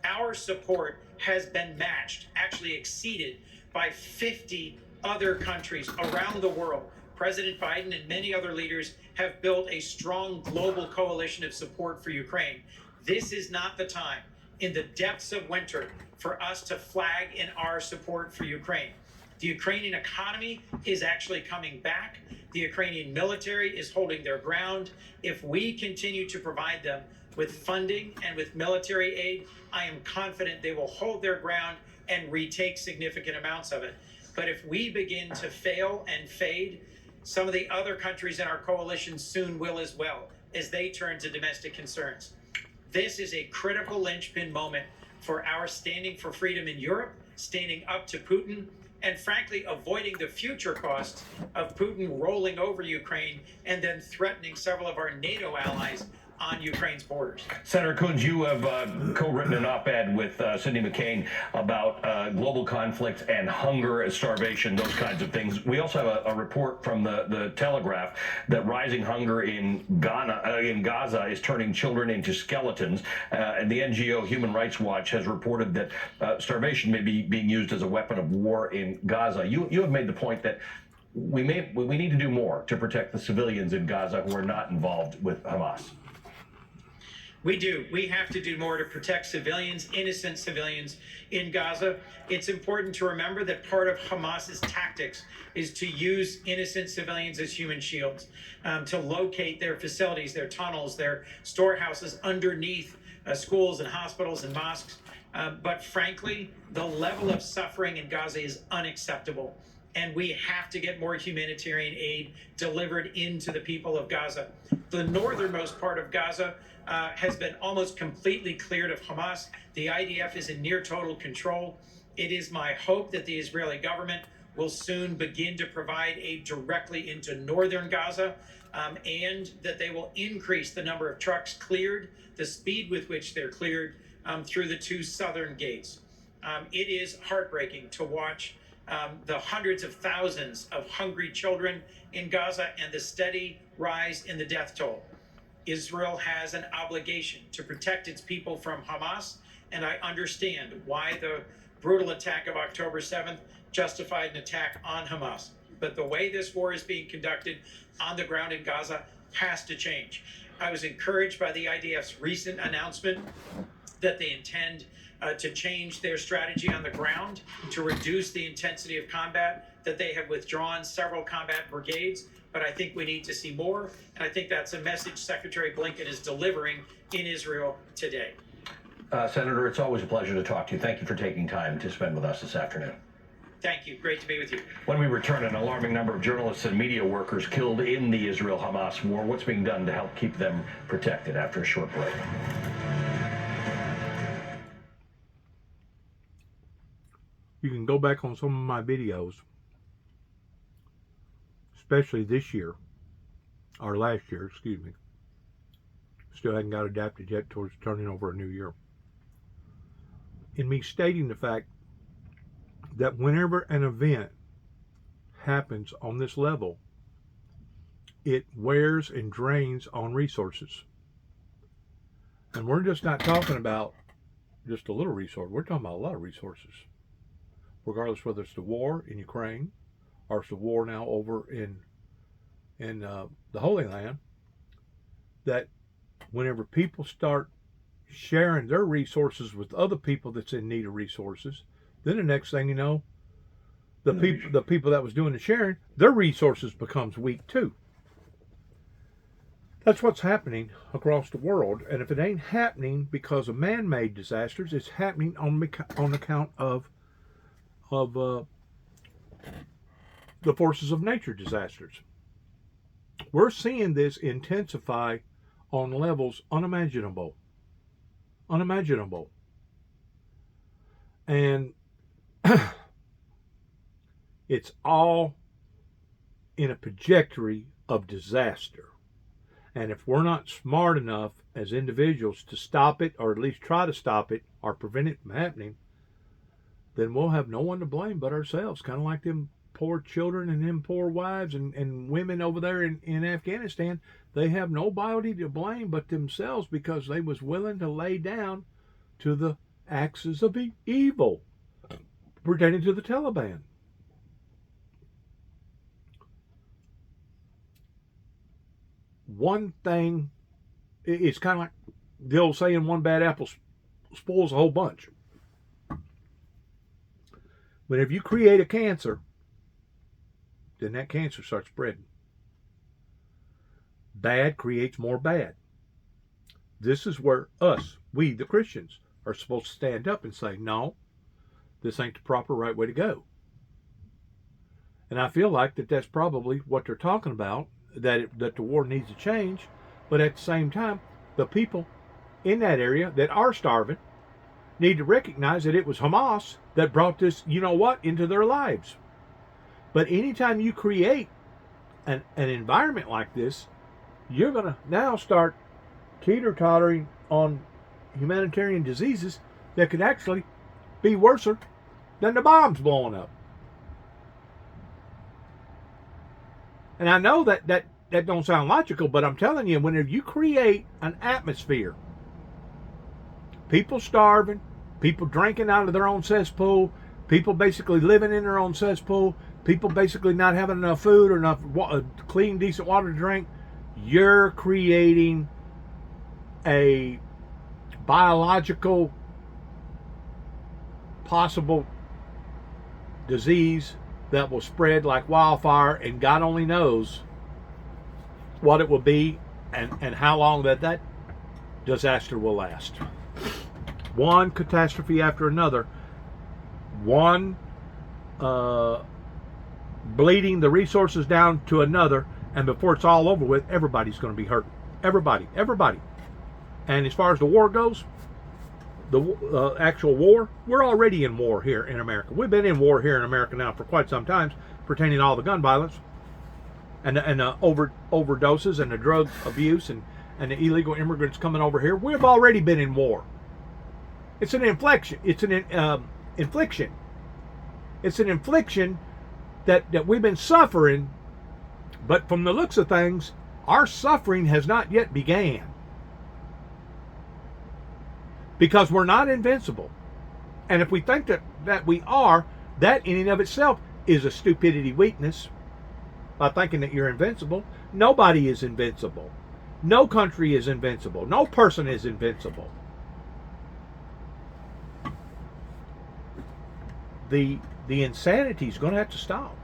Our support has been matched, actually exceeded, by 50 other countries around the world. President Biden and many other leaders have built a strong global coalition of support for Ukraine. This is not the time, in the depths of winter, for us to flag in our support for Ukraine. The Ukrainian economy is actually coming back. The Ukrainian military is holding their ground. If we continue to provide them with funding and with military aid, I am confident they will hold their ground and retake significant amounts of it. But if we begin to fail and fade, some of the other countries in our coalition soon will as well, as they turn to domestic concerns. This is a critical linchpin moment for our standing for freedom in Europe, standing up to Putin, and frankly, avoiding the future costs of Putin rolling over Ukraine and then threatening several of our NATO allies on Ukraine's borders. Senator Coons, you have co-written an op-ed with Cindy McCain about global conflict and hunger, starvation, those kinds of things. We also have a report from the Telegraph that rising hunger in Gaza is turning children into skeletons. And the NGO Human Rights Watch has reported that starvation may be being used as a weapon of war in Gaza. You have made the point that we need to do more to protect the civilians in Gaza who are not involved with Hamas. We do. We have to do more to protect civilians, innocent civilians in Gaza. It's important to remember that part of Hamas's tactics is to use innocent civilians as human shields, to locate their facilities, their tunnels, their storehouses underneath schools and hospitals and mosques. But frankly, the level of suffering in Gaza is unacceptable. And we have to get more humanitarian aid delivered into the people of Gaza. The northernmost part of Gaza has been almost completely cleared of Hamas. The IDF is in near total control. It is my hope that the Israeli government will soon begin to provide aid directly into northern Gaza, and that they will increase the number of trucks cleared, the speed with which they're cleared through the two southern gates. It is heartbreaking to watch the hundreds of thousands of hungry children in Gaza and the steady rise in the death toll. Israel has an obligation to protect its people from Hamas, and I understand why the brutal attack of October 7th justified an attack on Hamas. But the way this war is being conducted on the ground in Gaza has to change. I was encouraged by the IDF's recent announcement that they intend to change their strategy on the ground to reduce the intensity of combat, that they have withdrawn several combat brigades. But I think we need to see more, and I think that's a message Secretary Blinken is delivering in Israel today. Senator, it's always a pleasure to talk to you. Thank you for taking time to spend with us this afternoon. Thank you. Great to be with you. When we return, an alarming number of journalists and media workers killed in the Israel-Hamas war. What's being done to help keep them protected after a short break? You can go back on some of my videos, especially this year, or last year, excuse me. Still hadn't got adapted yet towards turning over a new year. In me stating the fact that whenever an event happens on this level, it wears and drains on resources. And we're just not talking about just a little resource. We're talking about a lot of resources. Regardless whether it's the war in Ukraine or it's the war now over in the Holy Land, that whenever people start sharing their resources with other people that's in need of resources, then the next thing you know, the people that was doing the sharing, their resources becomes weak too. That's what's happening across the world, and if it ain't happening because of man-made disasters, it's happening on account of the forces of nature disasters. We're seeing this intensify on levels unimaginable. And it's all in a trajectory of disaster. And if we're not smart enough as individuals to stop it, or at least try to stop it, or prevent it from happening, then we'll have no one to blame but ourselves. Kind of like them poor children and them poor wives and women over there in Afghanistan. They have nobody to blame but themselves because they was willing to lay down to the axis of evil pertaining to the Taliban. One thing, it's kind of like the old saying, one bad apple spoils a whole bunch. Whenever you create a cancer, then that cancer starts spreading. Bad creates more bad. This is where we, the Christians, are supposed to stand up and say, no, this ain't the proper right way to go. And I feel like that's probably what they're talking about, that the war needs to change. But at the same time, the people in that area that are starving need to recognize that it was Hamas that brought this, into their lives. But anytime you create an environment like this, you're going to now start teeter-tottering on humanitarian diseases that could actually be worse than the bombs blowing up. And I know that don't sound logical, but I'm telling you, whenever you create an atmosphere, people starving, people drinking out of their own cesspool, people basically living in their own cesspool, people basically not having enough food or enough clean, decent water to drink, you're creating a biological possible disease that will spread like wildfire, and God only knows what it will be and how long that disaster will last. One catastrophe after another, one bleeding the resources down to another, and before it's all over with, everybody's going to be hurt. Everybody. And as far as the war goes, the actual war, we're already in war here in America. We've been in war here in America now for quite some time, pertaining to all the gun violence and overdoses and the drug abuse and the illegal immigrants coming over here. We've already been in war. It's an infliction. It's an infliction. It's an infliction that we've been suffering, but from the looks of things, our suffering has not yet began. Because we're not invincible. And if we think that we are, that in and of itself is a stupidity weakness. By thinking that you're invincible. Nobody is invincible. No country is invincible. No person is invincible. The insanity is going to have to stop.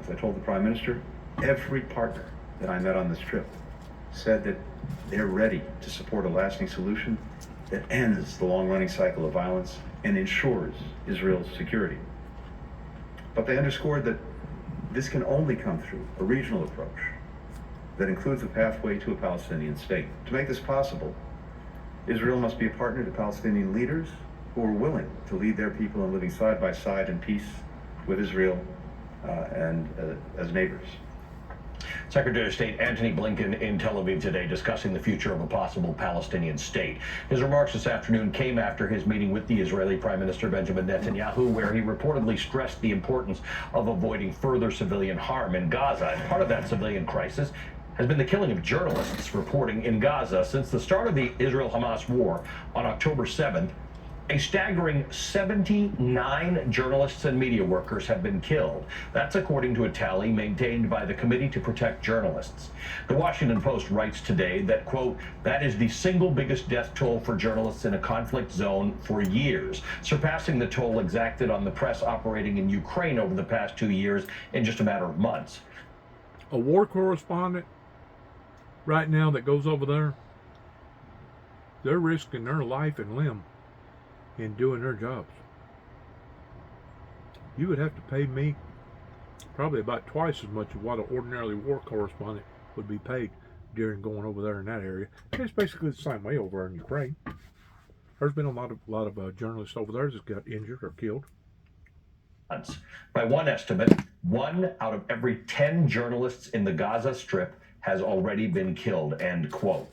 As I told the Prime Minister, every partner that I met on this trip said that they're ready to support a lasting solution that ends the long-running cycle of violence and ensures Israel's security. But they underscored that this can only come through a regional approach that includes a pathway to a Palestinian state. To make this possible, Israel must be a partner to Palestinian leaders who are willing to lead their people in living side by side in peace with Israel and as neighbors. Secretary of State Antony Blinken in Tel Aviv today discussing the future of a possible Palestinian state. His remarks this afternoon came after his meeting with the Israeli Prime Minister Benjamin Netanyahu, where he reportedly stressed the importance of avoiding further civilian harm in Gaza. And part of that civilian crisis has been the killing of journalists reporting in Gaza. Since the start of the Israel-Hamas war on October 7th, a staggering 79 journalists and media workers have been killed. That's according to a tally maintained by the Committee to Protect Journalists. The Washington Post writes today that, quote, that is the single biggest death toll for journalists in a conflict zone for years, surpassing the toll exacted on the press operating in Ukraine over the past 2 years in just a matter of months. A war correspondent right now that goes over there, they're risking their life and limb in doing their jobs. You would have to pay me probably about twice as much of what an ordinarily war correspondent would be paid during going over there in that area. And it's basically the same way over in Ukraine. There's been a lot of journalists over there that got injured or killed. By one estimate, 1 out of every 10 journalists in the Gaza Strip has already been killed, end quote.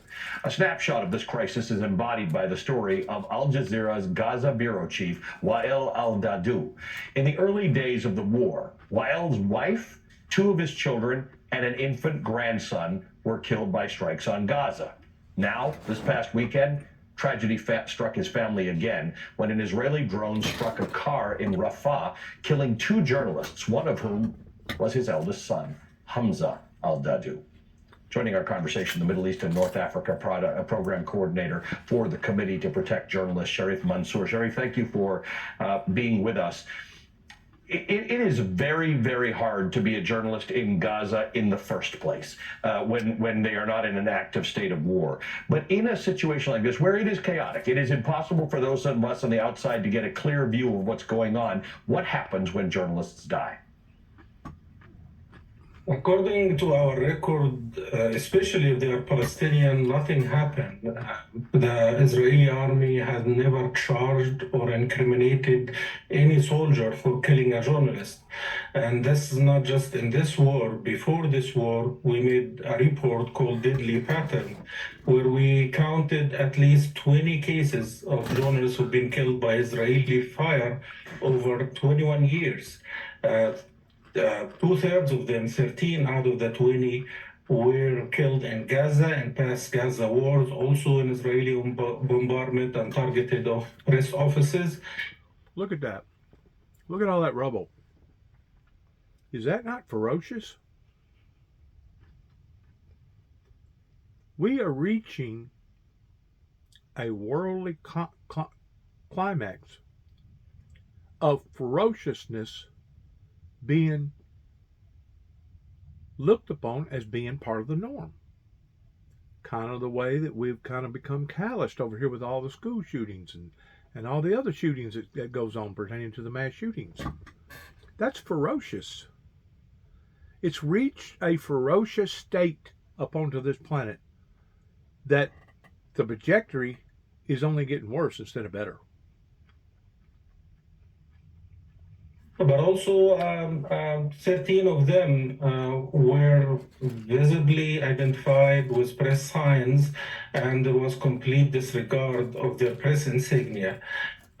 A snapshot of this crisis is embodied by the story of Al Jazeera's Gaza bureau chief, Wael al-Dadu. In the early days of the war, Wael's wife, 2 of his children, and an infant grandson were killed by strikes on Gaza. Now, this past weekend, Tragedy struck his family again when an Israeli drone struck a car in Rafah, killing 2 journalists, one of whom was his eldest son, Hamza al-Dadu. Joining our conversation, the Middle East and North Africa program coordinator for the Committee to Protect Journalists, Sharif Mansour. Sharif, thank you for being with us. It is very, very hard to be a journalist in Gaza in the first place when they are not in an active state of war. But in a situation like this, where it is chaotic, it is impossible for those of us on the outside to get a clear view of what's going on. What happens when journalists die? According to our record, especially if they are Palestinian, nothing happened. The Israeli army has never charged or incriminated any soldier for killing a journalist. And this is not just in this war. Before this war, we made a report called Deadly Pattern, where we counted at least 20 cases of journalists who've been killed by Israeli fire over 21 years. 2/3 of them, 13 out of the 20, were killed in Gaza and past Gaza wars, also in Israeli bombardment and targeted of press offices. Look at that. Look at all that rubble. Is that not ferocious? We are reaching a worldly climax of ferociousness being looked upon as being part of the norm. Kind of the way that we've kind of become calloused over here with all the school shootings and all the other shootings that goes on pertaining to the mass shootings. That's ferocious. It's reached a ferocious state up onto this planet that the trajectory is only getting worse instead of better. But also 13 of them were visibly identified with press signs, and there was complete disregard of their press insignia.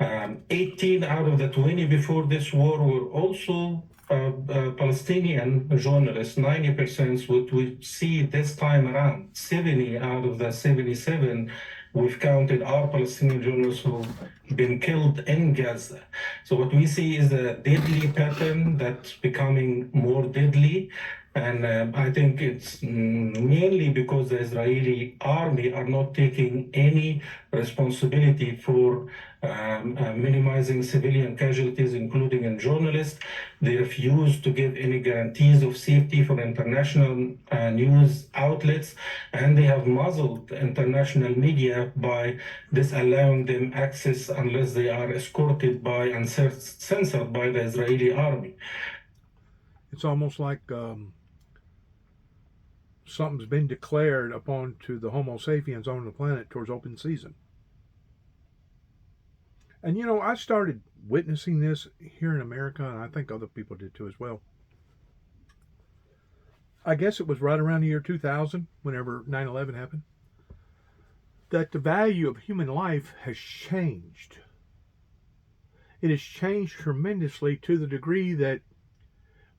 18 out of the 20 before this war were also Palestinian journalists, 90%, what we see this time around. 70 out of the 77 we've counted are Palestinian journalists who've been killed in Gaza. So what we see is a deadly pattern that's becoming more deadly. And I think it's mainly because the Israeli army are not taking any responsibility for minimizing civilian casualties, including in journalists. They refuse to give any guarantees of safety for international news outlets, and they have muzzled international media by disallowing them access unless they are escorted by and censored by the Israeli army. It's almost like something's been declared upon to the Homo sapiens on the planet towards open season. And you know, I started witnessing this here in America, and I think other people did too as well. I guess it was right around the year 2000, whenever 9/11 happened, that the value of human life has changed. It has changed tremendously to the degree that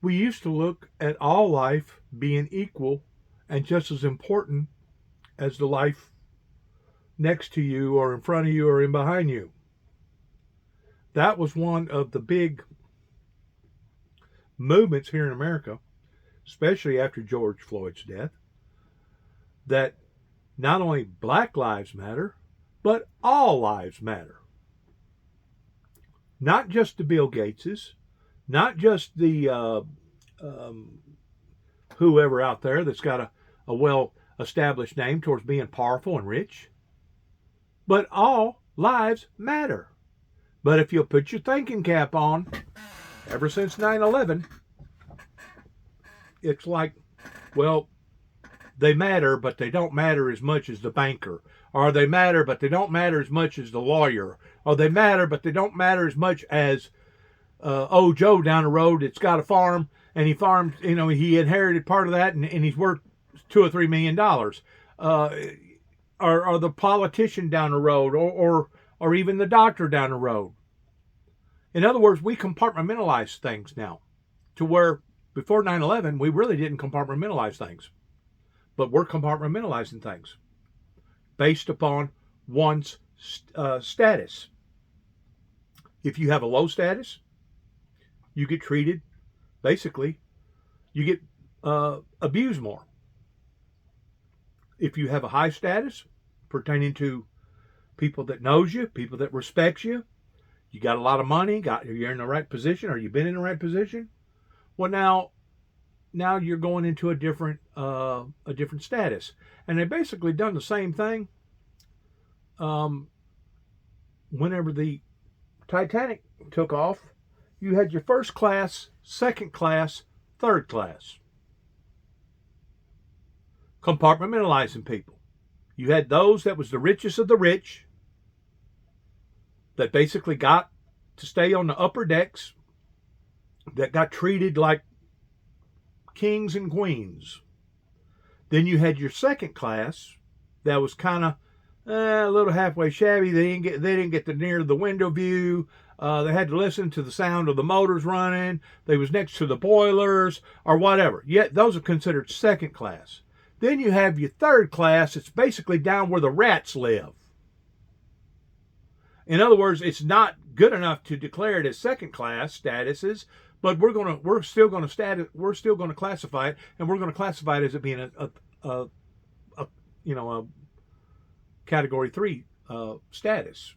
we used to look at all life being equal and just as important as the life next to you or in front of you or in behind you. That was one of the big movements here in America, especially after George Floyd's death, that not only Black lives matter, but all lives matter. Not just the Bill Gateses, not just the whoever out there that's got a well-established name towards being powerful and rich, but all lives matter. But if you'll put your thinking cap on, ever since 9/11, it's like, well, they matter, but they don't matter as much as the banker. Or they matter, but they don't matter as much as the lawyer. Or they matter, but they don't matter as much as old Joe down the road that's got a farm, and he farmed, you know, he inherited part of that, and he's worth $2 or $3 million. Or the politician down the road, or even the doctor down the road. In other words, we compartmentalize things now, to where before 9/11, we really didn't compartmentalize things. But we're compartmentalizing things based upon one's status. If you have a low status, you get treated, basically, you get abused more. If you have a high status pertaining to people that knows you, people that respects you, you got a lot of money, you're in the right position, or you've been in the right position, well, now you're going into a different status. And they basically done the same thing whenever the Titanic took off. You had your first class, second class, third class. Compartmentalizing people. You had those that was the richest of the rich that basically got to stay on the upper decks, that got treated like kings and queens. Then you had your second class that was kind of a little halfway shabby. They didn't get to near the window view. They had to listen to the sound of the motors running. They was next to the boilers or whatever. Yet those are considered second class. Then you have your third class. It's basically down where the rats live. In other words, it's not good enough to declare it as second class statuses, but we're still going to classify it, and we're going to classify it as it being a category 3 status.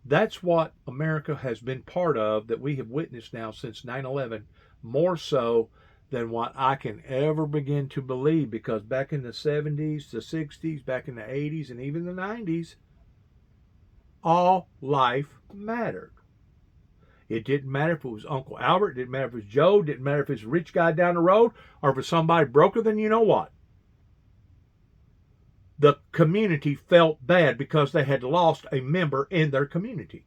That's what America has been part of, that we have witnessed now since 9/11, more so than what I can ever begin to believe, because back in the 70s, the 60s, back in the 80s, and even the 90s, all life mattered. It didn't matter if it was Uncle Albert, it didn't matter if it was Joe, it didn't matter if it was a rich guy down the road, or if it was somebody broker than you know what. The community felt bad because they had lost a member in their community.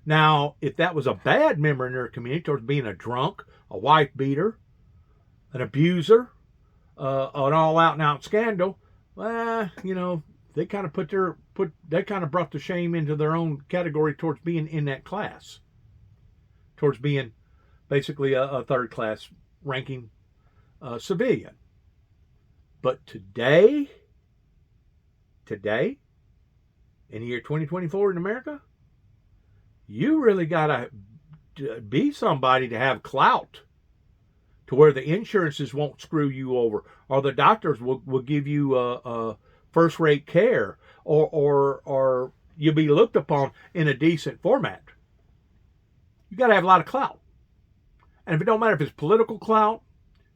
Now, if that was a bad member in their community, towards being a drunk, a wife beater, an abuser, an all out and out scandal, well, they kind of brought the shame into their own category towards being in that class, towards being basically a third class ranking civilian. But today, in the year 2024 in America, you really got to be somebody to have clout, to where the insurances won't screw you over, or the doctors will give you first-rate care, or you'll be looked upon in a decent format. You got to have a lot of clout. And if it don't matter if it's political clout,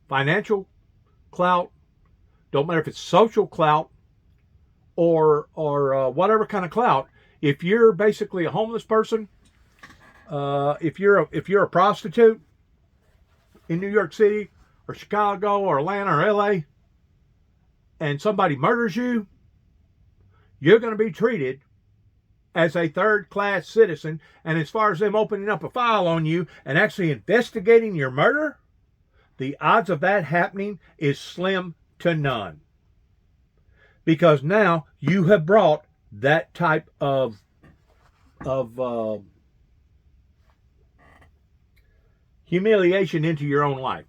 financial clout, don't matter if it's social clout, or whatever kind of clout, if you're basically a homeless person, if you're a prostitute in New York City or Chicago or Atlanta or LA, and somebody murders you, you're going to be treated as a third-class citizen. And as far as them opening up a file on you and actually investigating your murder, the odds of that happening is slim to none. Because now you have brought that type of humiliation into your own life.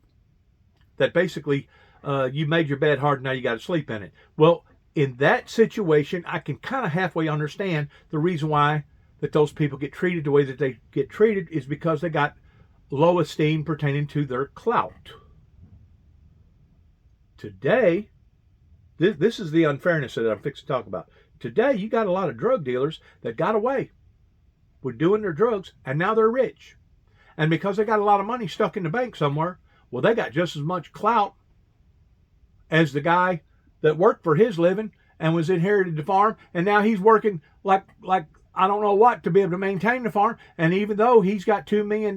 That basically you made your bed hard, now you got to sleep in it. Well, in that situation, I can kind of halfway understand the reason why that those people get treated the way that they get treated is because they got low esteem pertaining to their clout. Today, this is the unfairness that I'm fixing to talk about. Today, you got a lot of drug dealers that got away with doing their drugs, and now they're rich. And because they got a lot of money stuck in the bank somewhere, well, they got just as much clout as the guy that worked for his living and was inherited the farm, and now he's working like I don't know what to be able to maintain the farm. And even though he's got $2 million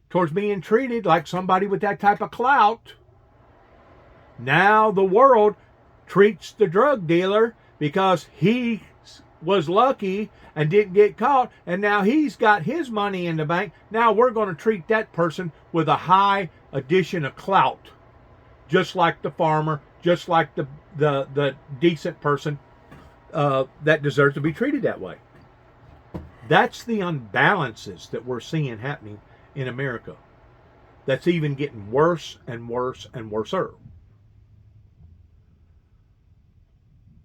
towards being treated like somebody with that type of clout, now the world treats the drug dealer because he was lucky and didn't get caught, and now he's got his money in the bank. Now we're going to treat that person with a high addition of clout, just like the farmer, just like the decent person that deserves to be treated that way. That's the unbalances that we're seeing happening in America. That's even getting worse and worse and worser.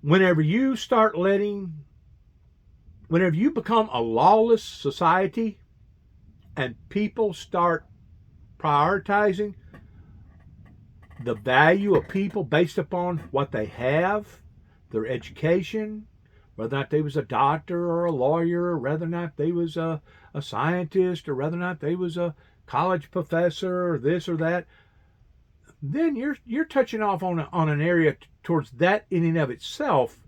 whenever you become a lawless society and people start prioritizing the value of people based upon what they have, their education, whether or not they was a doctor or a lawyer, or whether or not they was a scientist, or whether or not they was a college professor, or this or that, then you're touching off on an area towards that in and of itself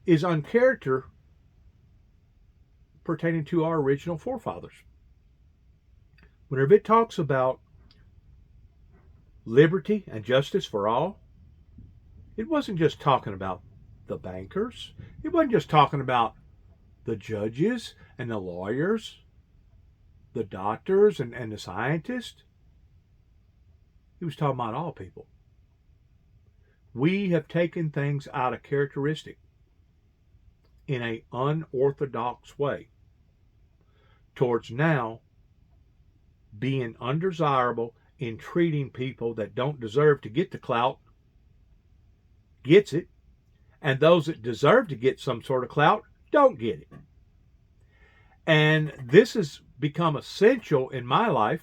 is uncharacter pertaining to our original forefathers. Whenever it talks about liberty and justice for all, it wasn't just talking about the bankers. It wasn't just talking about the judges and the lawyers, the doctors and the scientists. He was talking about all people. We have taken things out of characteristic in an unorthodox way towards now being undesirable in treating people that don't deserve to get the clout gets it, and those that deserve to get some sort of clout don't get it. And this has become essential in my life,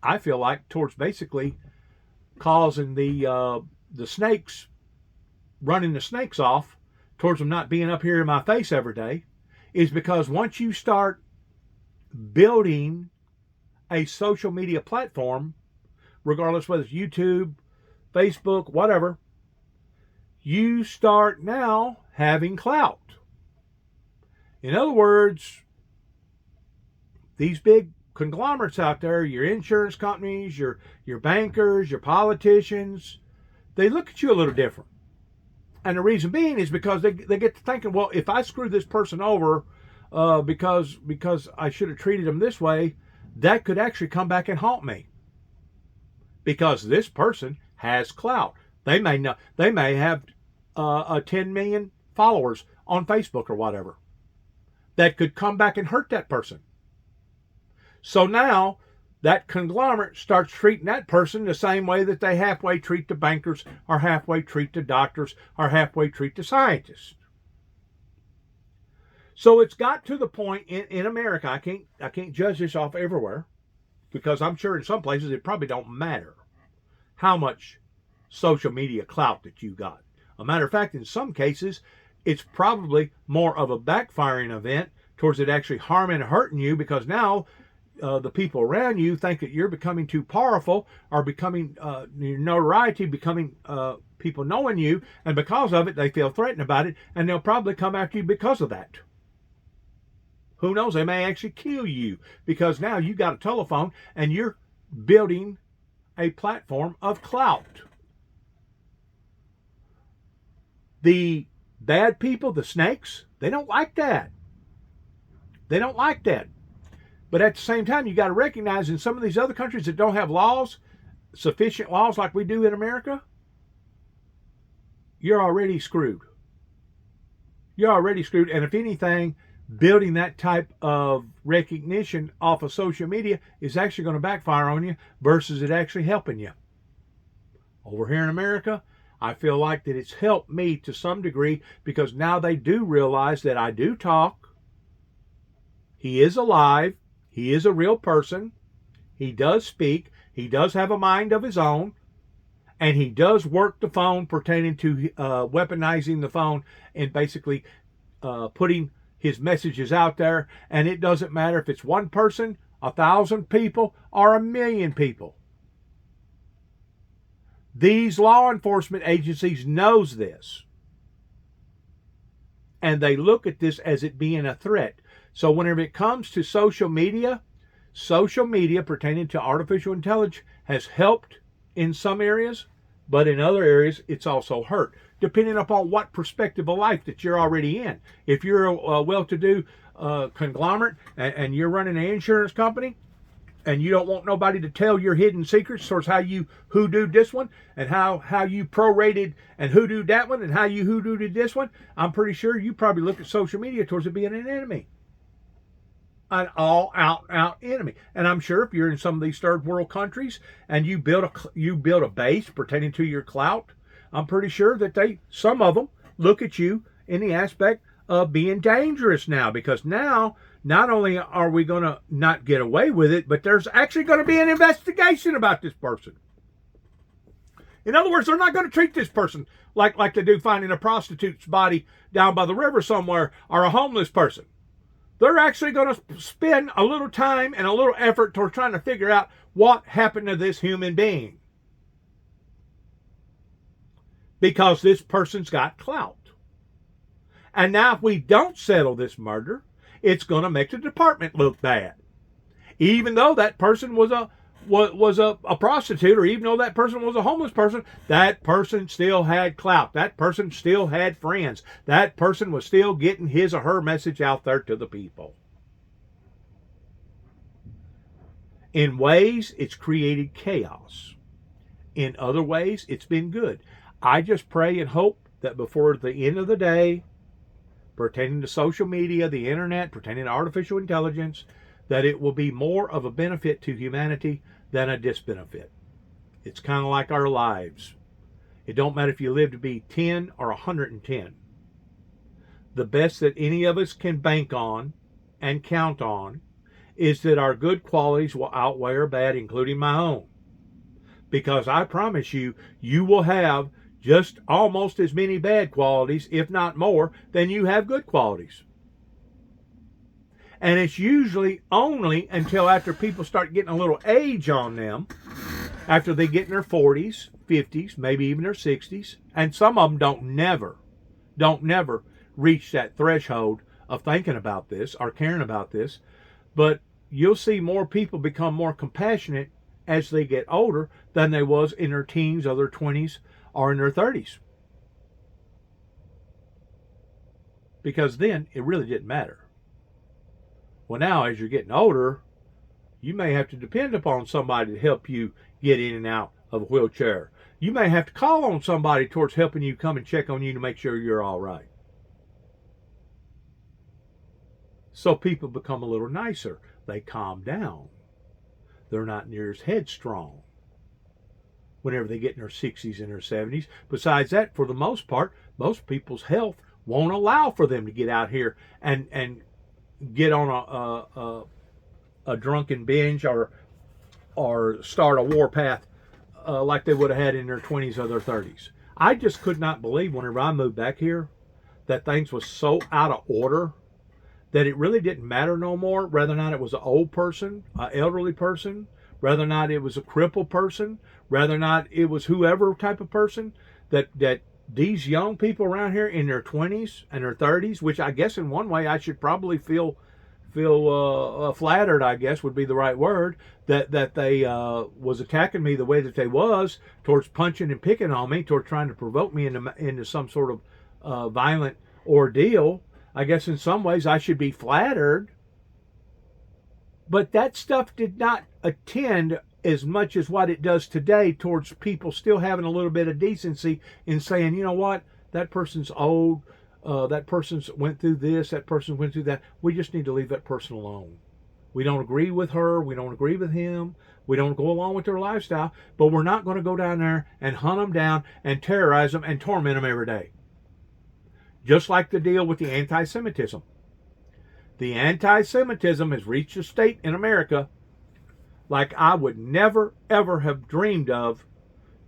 I feel like, towards basically causing the snakes, running the snakes off, towards them not being up here in my face every day, is because once you start building a social media platform, regardless whether it's YouTube, Facebook, whatever, you start now having clout. In other words, these big conglomerates out there, your insurance companies, your bankers, your politicians, they look at you a little different. And the reason being is because they get to thinking, well, if I screw this person over because I should have treated them this way, that could actually come back and haunt me. Because this person has clout. They may have 10 million followers on Facebook or whatever. That could come back and hurt that person. So now that conglomerate starts treating that person the same way that they halfway treat the bankers, or halfway treat the doctors, or halfway treat the scientists. So it's got to the point in America, I can't judge this off everywhere, because I'm sure in some places it probably don't matter how much social media clout that you got. A matter of fact, in some cases, it's probably more of a backfiring event towards it actually harming and hurting you, because now the people around you think that you're becoming too powerful, or becoming your notoriety, becoming people knowing you, and because of it, they feel threatened about it, and they'll probably come after you because of that. Who knows? They may actually kill you because now you got a telephone and you're building a platform of clout. The bad people, the snakes, they don't like that. They don't like that. But at the same time, you got to recognize in some of these other countries that don't have laws, sufficient laws like we do in America, you're already screwed. You're already screwed. And if anything, building that type of recognition off of social media is actually going to backfire on you versus it actually helping you. Over here in America, I feel like that it's helped me to some degree, because now they do realize that I do talk. He is alive. He is a real person. He does speak. He does have a mind of his own. And he does work the phone pertaining to weaponizing the phone and basically putting his messages out there. And it doesn't matter if it's one person, 1,000 people, or 1,000,000 people. These law enforcement agencies knows this. And they look at this as it being a threat. So whenever it comes to social media pertaining to artificial intelligence has helped in some areas, but in other areas it's also hurt, depending upon what perspective of life that you're already in. If you're a well-to-do conglomerate and you're running an insurance company, and you don't want nobody to tell your hidden secrets towards how you hoodooed this one, and how you prorated and hoodooed that one, and how you hoodooed this one, I'm pretty sure you probably look at social media towards it being an enemy. An all-out enemy. And I'm sure if you're in some of these third world countries and you build a base pertaining to your clout, I'm pretty sure that some of them look at you in the aspect of being dangerous now, because now not only are we going to not get away with it, but there's actually going to be an investigation about this person. In other words, they're not going to treat this person like they do finding a prostitute's body down by the river somewhere or a homeless person. They're actually going to spend a little time and a little effort toward trying to figure out what happened to this human being. Because this person's got clout. And now if we don't settle this murder, it's going to make the department look bad. Even though that person was a prostitute, or even though that person was a homeless person, that person still had clout. That person still had friends. That person was still getting his or her message out there to the people. In ways, it's created chaos. In other ways, it's been good. I just pray and hope that before the end of the day, pertaining to social media, the internet, pertaining to artificial intelligence, that it will be more of a benefit to humanity than a disbenefit. It's kind of like our lives. It don't matter if you live to be 10 or 110. The best that any of us can bank on and count on is that our good qualities will outweigh our bad, including my own. Because I promise you, you will have just almost as many bad qualities, if not more, than you have good qualities. And it's usually only until after people start getting a little age on them, after they get in their 40s, 50s, maybe even their 60s, and some of them don't never reach that threshold of thinking about this or caring about this. But you'll see more people become more compassionate as they get older than they was in their teens or their 20s or in their 30s. Because then it really didn't matter. Well, now as you're getting older, you may have to depend upon somebody to help you get in and out of a wheelchair. You may have to call on somebody towards helping you come and check on you to make sure you're all right. So people become a little nicer. They calm down. They're not near as headstrong whenever they get in their 60s and their 70s. Besides that, for the most part, most people's health won't allow for them to get out here and get on a drunken binge or start a warpath like they would have had in their 20s or their 30s. I just could not believe whenever I moved back here that things was so out of order that it really didn't matter no more, whether or not it was an old person, an elderly person, whether or not it was a crippled person, whether or not it was whoever type of person, that these young people around here in their 20s and their 30s, which I guess in one way I should probably feel flattered, I guess would be the right word, that they was attacking me the way that they was, towards punching and picking on me, towards trying to provoke me into some sort of violent ordeal. I guess in some ways I should be flattered. But that stuff did not attend as much as what it does today towards people still having a little bit of decency in saying, you know what, that person's old, that person's went through this, that person went through that. We just need to leave that person alone. We don't agree with her, we don't agree with him, we don't go along with their lifestyle, but we're not going to go down there and hunt them down and terrorize them and torment them every day. Just like the deal with the anti-Semitism. The anti-Semitism has reached a state in America like I would never, ever have dreamed of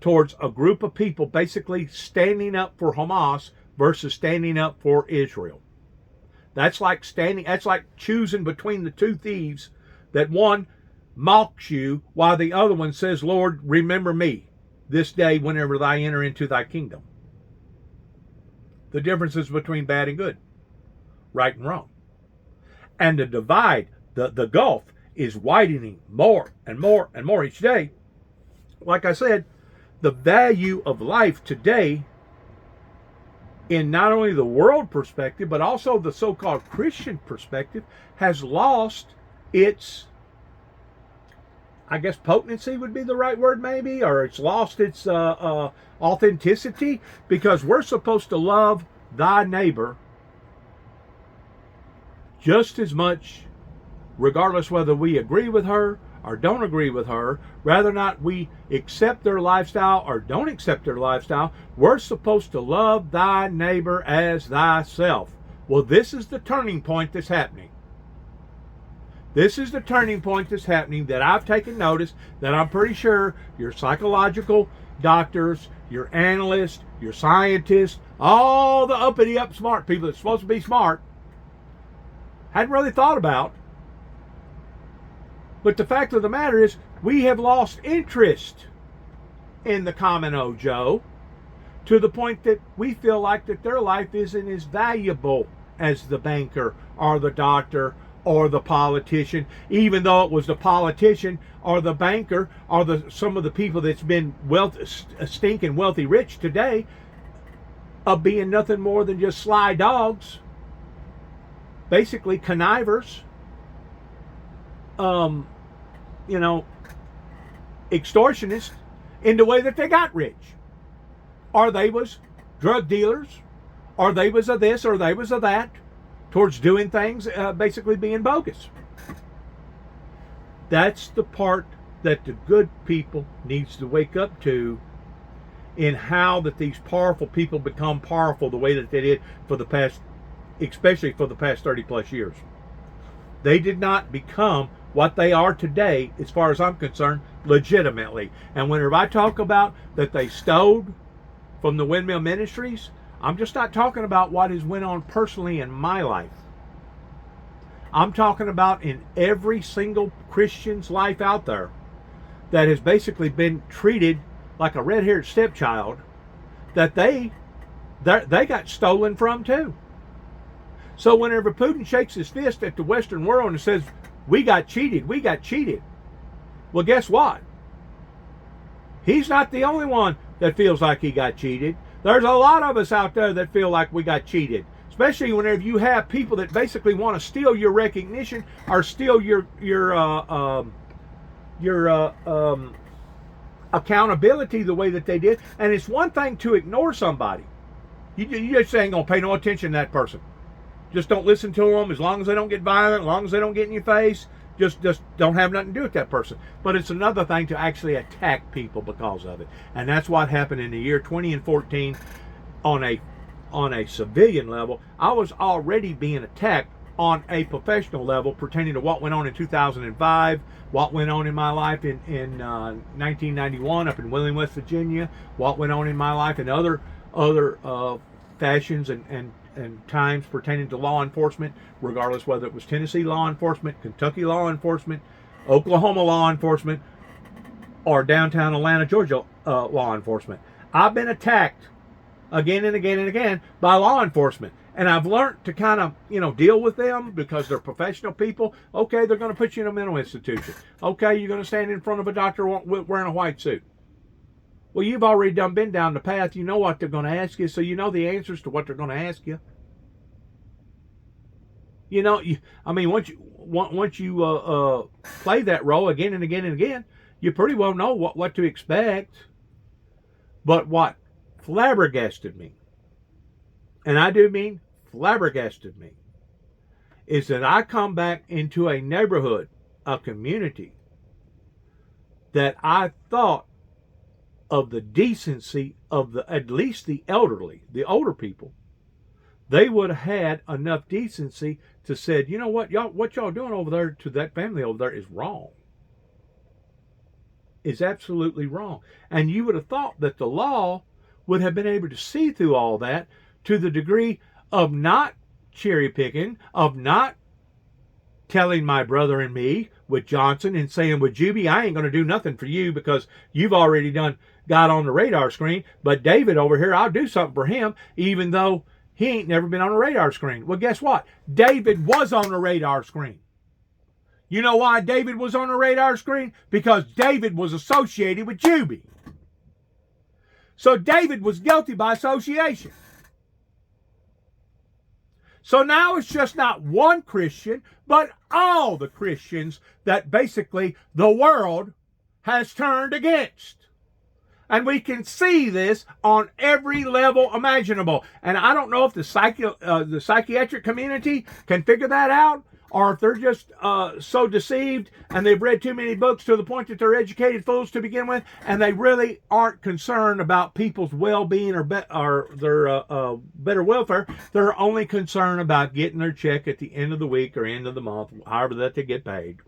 towards a group of people basically standing up for Hamas versus standing up for Israel. That's like choosing between the two thieves, that one mocks you while the other one says, Lord, remember me this day whenever I enter into thy kingdom. The difference is between bad and good, right and wrong. And the divide, the gulf, is widening more and more and more each day. Like I said, the value of life today, in not only the world perspective, but also the so-called Christian perspective, has lost its, I guess potency would be the right word maybe, or it's lost its authenticity, because we're supposed to love thy neighbor just as much, regardless whether we agree with her or don't agree with her, whether or not we accept their lifestyle or don't accept their lifestyle, we're supposed to love thy neighbor as thyself. Well, this is the turning point that's happening. This is the turning point that's happening that I've taken notice, that I'm pretty sure your psychological doctors, your analysts, your scientists, all the uppity up smart people that's supposed to be smart hadn't really thought about. But the fact of the matter is, we have lost interest in the common Joe to the point that we feel like that their life isn't as valuable as the banker or the doctor or the politician, even though it was the politician or the banker or some of the people that's been stinking wealthy rich today of being nothing more than just sly dogs, basically connivers, extortionists in the way that they got rich. Or they was drug dealers, or they was a this, or they was a that, towards doing things, basically being bogus. That's the part that the good people needs to wake up to, in how that these powerful people become powerful the way that they did for the past, especially for the past 30 plus years. They did not become what they are today, as far as I'm concerned, legitimately. And whenever I talk about that they stole from the windmill ministries, I'm just not talking about what has went on personally in my life. I'm talking about in every single Christian's life out there that has basically been treated like a red-haired stepchild, that they got stolen from too. So whenever Putin shakes his fist at the Western world and says, we got cheated, well, guess what? He's not the only one that feels like he got cheated. There's a lot of us out there that feel like we got cheated, especially whenever you have people that basically want to steal your recognition or steal your accountability the way that they did. And it's one thing to ignore somebody. You just ain't going to pay no attention to that person. Just don't listen to them, as long as they don't get violent, as long as they don't get in your face. Just don't have nothing to do with that person. But it's another thing to actually attack people because of it. And that's what happened in the year 2014 on a civilian level. I was already being attacked on a professional level pertaining to what went on in 2005, what went on in my life in 1991 up in Wheeling, West Virginia, what went on in my life in other fashions and times pertaining to law enforcement, regardless whether it was Tennessee law enforcement, Kentucky law enforcement, Oklahoma law enforcement, or downtown Atlanta, Georgia law enforcement. I've been attacked again and again and again by law enforcement. And I've learned to kind of, deal with them because they're professional people. Okay, they're going to put you in a mental institution. Okay, you're going to stand in front of a doctor wearing a white suit. Well, you've already been down the path. You know what they're going to ask you, so you know the answers to what they're going to ask you. Once you play that role again and again and again, you pretty well know what to expect. But what flabbergasted me, and I do mean flabbergasted me, is that I come back into a neighborhood, a community, that I thought of the decency of at least the elderly, the older people. They would have had enough decency to said, you know what y'all doing over there to that family over there is wrong. Is absolutely wrong. And you would have thought that the law would have been able to see through all that to the degree of not cherry picking, of not telling my brother and me with Johnson and saying, with Juby, I ain't going to do nothing for you because you've already got on the radar screen. But David over here, I'll do something for him, even though he ain't never been on a radar screen. Well, guess what? David was on the radar screen. You know why David was on the radar screen? Because David was associated with Juby. So David was guilty by association. So now it's just not one Christian, but all the Christians that basically the world has turned against. And we can see this on every level imaginable. And I don't know if the psychiatric community can figure that out, or if they're just so deceived and they've read too many books to the point that they're educated fools to begin with, and they really aren't concerned about people's well-being or their better welfare. They're only concerned about getting their check at the end of the week or end of the month, however that they get paid.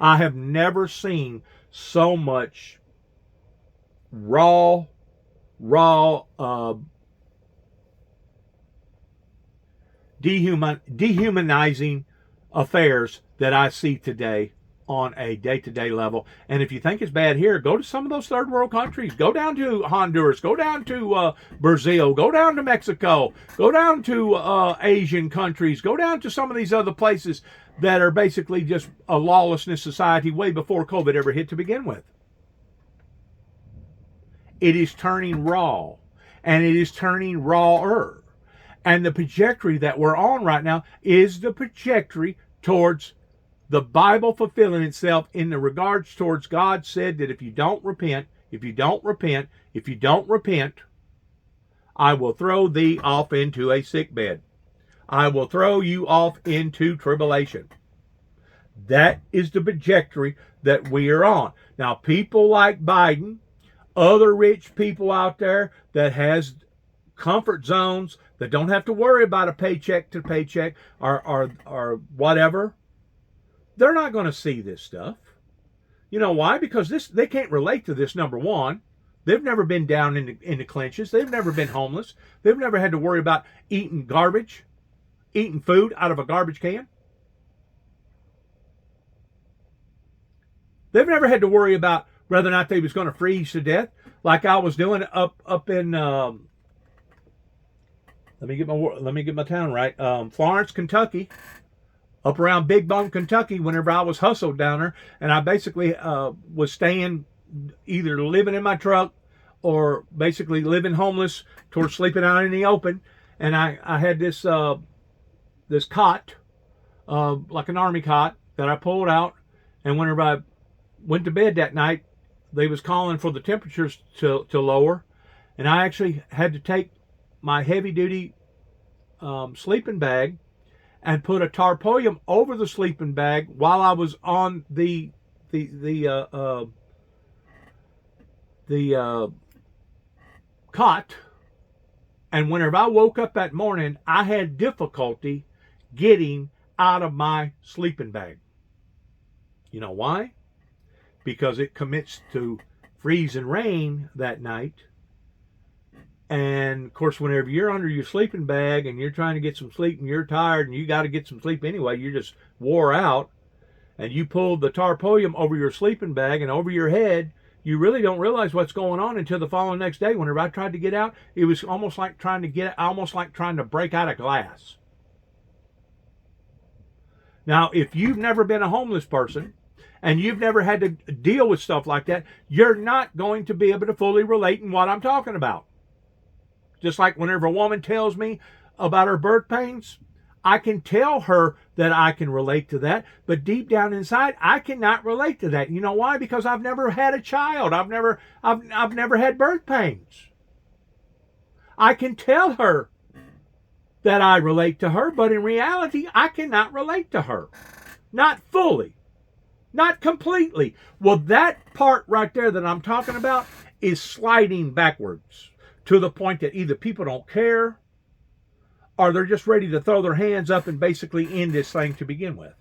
I have never seen so much raw dehumanizing affairs that I see today on a day-to-day level. And if you think it's bad here, go to some of those third world countries. Go down to Honduras. Go down to Brazil. Go down to Mexico. Go down to Asian countries. Go down to some of these other places that are basically just a lawlessness society way before COVID ever hit to begin with. It is turning raw, and it is turning rawer. And the trajectory that we're on right now is the trajectory towards the Bible fulfilling itself in the regards towards God said that if you don't repent, I will throw thee off into a sick bed. I will throw you off into tribulation. That is the trajectory that we are on. Now, people like Biden, other rich people out there that has comfort zones, that don't have to worry about a paycheck to paycheck or whatever, they're not going to see this stuff. You know why? Because they can't relate to this, number one. They've never been down in the clenches. They've never been homeless. They've never had to worry about eating food out of a garbage can. They've never had to worry about whether or not they was going to freeze to death, like I was doing up in let me get my town right. Florence, Kentucky, up around Big Bone, Kentucky. Whenever I was hustled down there, and I basically was staying, either living in my truck or basically living homeless, towards sleeping out in the open. And I had this this cot, like an army cot, that I pulled out, and whenever I went to bed that night, they was calling for the temperatures to lower, and I actually had to take my heavy-duty sleeping bag and put a tarpaulin over the sleeping bag while I was on the cot. And whenever I woke up that morning, I had difficulty getting out of my sleeping bag. You know why? Because it commits to freeze and rain that night. And of course, whenever you're under your sleeping bag and you're trying to get some sleep and you're tired and you got to get some sleep anyway, you're just wore out, and you pulled the tarpaulin over your sleeping bag and over your head, you really don't realize what's going on until the following next day. Whenever I tried to get out, it was almost like trying to break out of glass. Now, if you've never been a homeless person and you've never had to deal with stuff like that, you're not going to be able to fully relate in what I'm talking about. Just like whenever a woman tells me about her birth pains, I can tell her that I can relate to that, but deep down inside, I cannot relate to that. You know why? Because I've never had a child. I've never had birth pains. I can tell her that I relate to her, but in reality, I cannot relate to her. Not fully. Not completely. Well, that part right there that I'm talking about is sliding backwards to the point that either people don't care or they're just ready to throw their hands up and basically end this thing to begin with.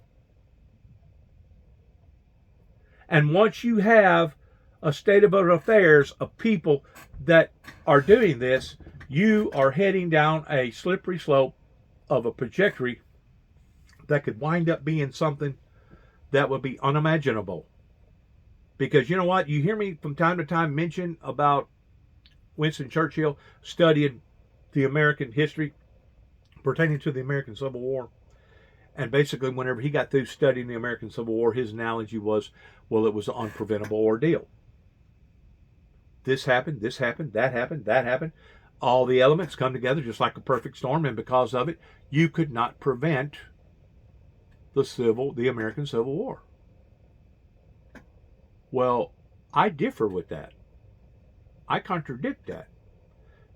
And once you have a state of affairs of people that are doing this, you are heading down a slippery slope of a trajectory that could wind up being something that would be unimaginable. Because you know what? You hear me from time to time mention about Winston Churchill studying the American history pertaining to the American Civil War. And basically, whenever he got through studying the American Civil War, his analogy was, well, it was an unpreventable ordeal. This happened, that happened. All the elements come together just like a perfect storm, and because of it, you could not prevent the American Civil War. Well, I differ with that. I contradict that.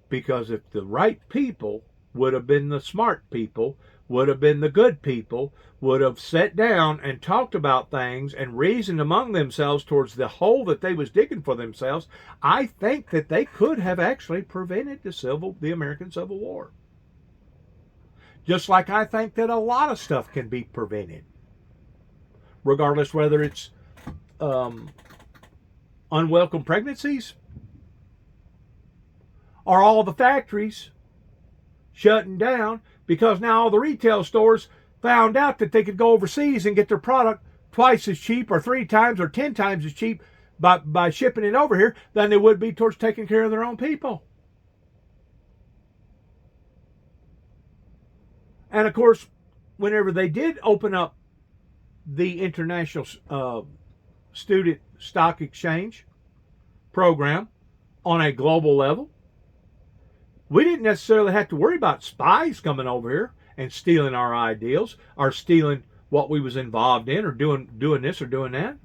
Because if the right people would have been the smart people, would have been the good people, would have sat down and talked about things and reasoned among themselves towards the hole that they was digging for themselves, I think that they could have actually prevented the American Civil War. Just like I think that a lot of stuff can be prevented, regardless whether it's unwelcome pregnancies or all the factories shutting down because now all the retail stores found out that they could go overseas and get their product twice as cheap or 3 times or 10 times as cheap by shipping it over here than they would be towards taking care of their own people. And of course, whenever they did open up the International Student Stock Exchange program on a global level, we didn't necessarily have to worry about spies coming over here and stealing our ideals or stealing what we was involved in or doing this or doing that.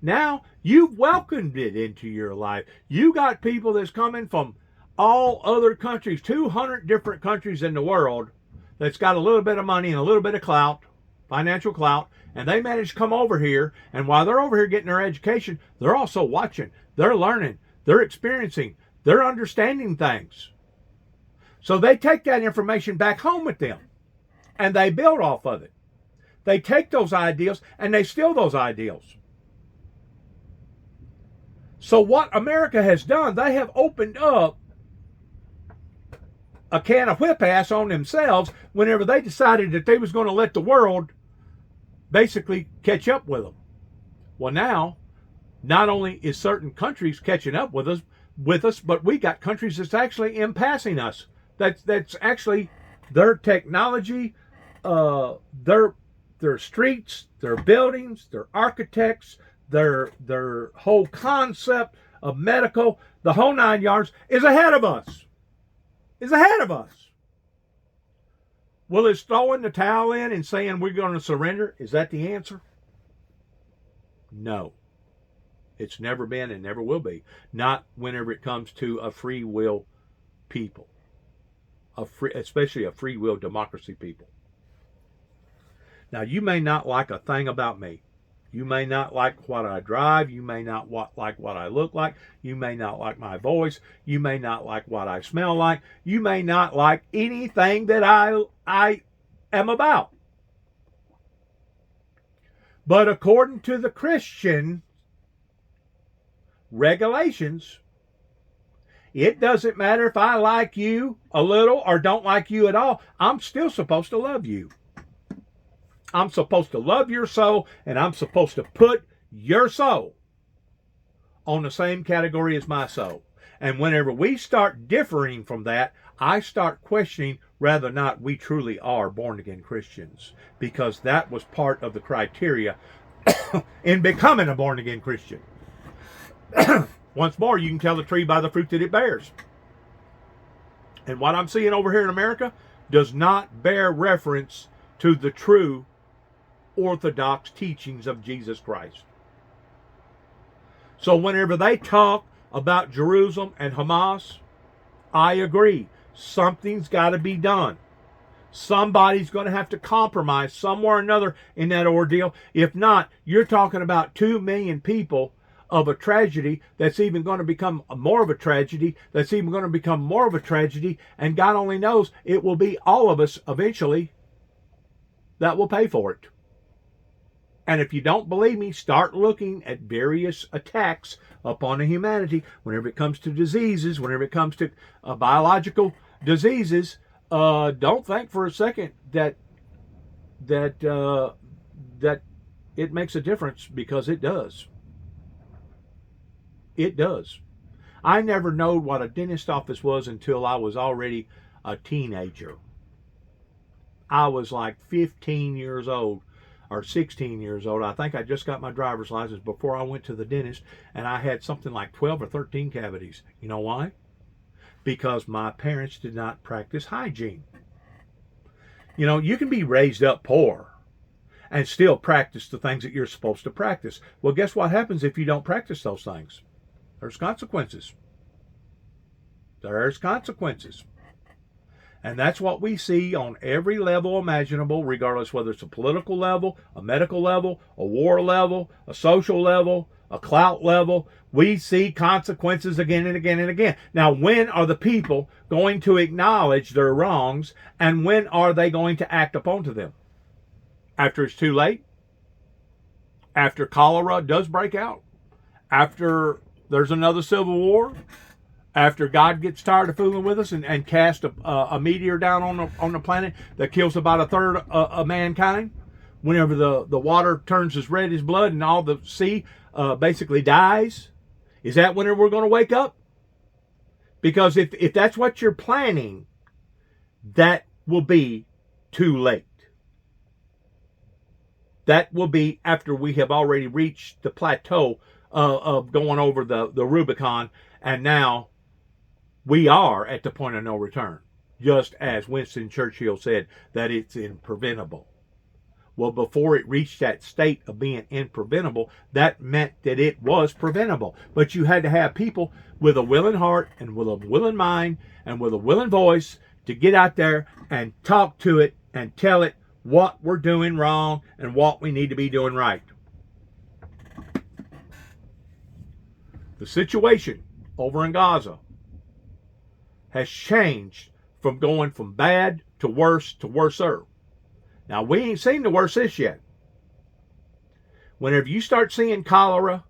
Now, you've welcomed it into your life. You got people that's coming from all other countries, 200 different countries in the world, that's got a little bit of money and a little bit of clout, financial clout, and they manage to come over here, and while they're over here getting their education, they're also watching, they're learning, they're experiencing, they're understanding things. So they take that information back home with them, and they build off of it. They take those ideals, and they steal those ideals. So what America has done, they have opened up a can of whip ass on themselves whenever they decided that they was going to let the world basically catch up with them. Well, now, not only is certain countries catching up with us, but we got countries that's actually impassing us. That's actually their technology, their streets, their buildings, their architects, their whole concept of medical, the whole 9 yards is ahead of us. Well, is throwing the towel in and saying we're going to surrender, is that the answer? No. It's never been and never will be. Not whenever it comes to a free will people. Especially a free will democracy people. Now, you may not like a thing about me. You may not like what I drive. You may not like what I look like. You may not like my voice. You may not like what I smell like. You may not like anything that I am about. But according to the Christian regulations, it doesn't matter if I like you a little or don't like you at all. I'm still supposed to love you. I'm supposed to love your soul, and I'm supposed to put your soul on the same category as my soul. And whenever we start differing from that, I start questioning whether or not we truly are born-again Christians, because that was part of the criteria in becoming a born-again Christian. Once more, you can tell the tree by the fruit that it bears. And what I'm seeing over here in America does not bear reference to the true orthodox teachings of Jesus Christ. So whenever they talk about Jerusalem and Hamas, I agree. Something's got to be done. Somebody's going to have to compromise somewhere or another in that ordeal. If not, you're talking about 2 million people of a tragedy that's even going to become more of a tragedy, that's even going to become more of a tragedy, and God only knows it will be all of us eventually that will pay for it. And if you don't believe me, start looking at various attacks upon humanity whenever it comes to diseases, whenever it comes to biological diseases. Don't think for a second that it makes a difference, because it does. It does. I never knowed what a dentist office was until I was already a teenager. I was like 15 years old or 16 years old. I think I just got my driver's license before I went to the dentist, and I had something like 12 or 13 cavities. You know why? Because my parents did not practice hygiene. You know, you can be raised up poor and still practice the things that you're supposed to practice. Well, guess what happens if you don't practice those things? There's consequences. There's consequences. And that's what we see on every level imaginable, regardless whether it's a political level, a medical level, a war level, a social level, a clout level. We see consequences again and again and again. Now, when are the people going to acknowledge their wrongs, and when are they going to act upon to them? After it's too late? After cholera does break out? After there's another civil war? After God gets tired of fooling with us and cast a meteor down on the planet that kills about a third of mankind? Whenever the water turns as red as blood and all the sea basically dies? Is that when we're going to wake up? Because if that's what you're planning, that will be too late. That will be after we have already reached the plateau of going over the Rubicon, and now we are at the point of no return, just as Winston Churchill said that it's impreventable. Well, before it reached that state of being impreventable, that meant that it was preventable. But you had to have people with a willing heart and with a willing mind and with a willing voice to get out there and talk to it and tell it what we're doing wrong and what we need to be doing right. The situation over in Gaza has changed from going from bad to worser. Now, we ain't seen the worst this yet. Whenever you start seeing cholera,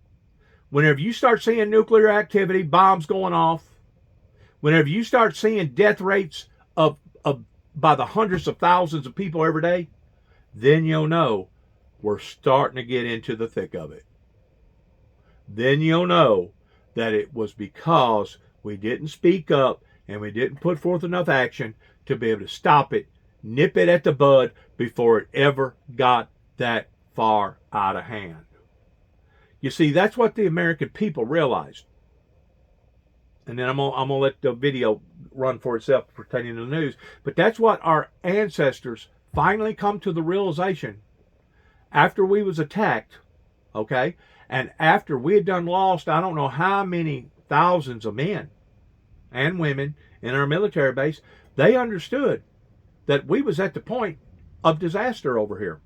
whenever you start seeing nuclear activity, bombs going off, whenever you start seeing death rates of by the hundreds of thousands of people every day, then you'll know we're starting to get into the thick of it. Then you'll know that it was because we didn't speak up and we didn't put forth enough action to be able to stop it, nip it at the bud before it ever got that far out of hand. You see, that's what the American people realized. And then I'm gonna let the video run for itself pertaining to the news. But that's what our ancestors finally come to the realization after we was attacked, okay? And after we had done lost, I don't know how many thousands of men and women in our military base, they understood that we was at the point of disaster over here.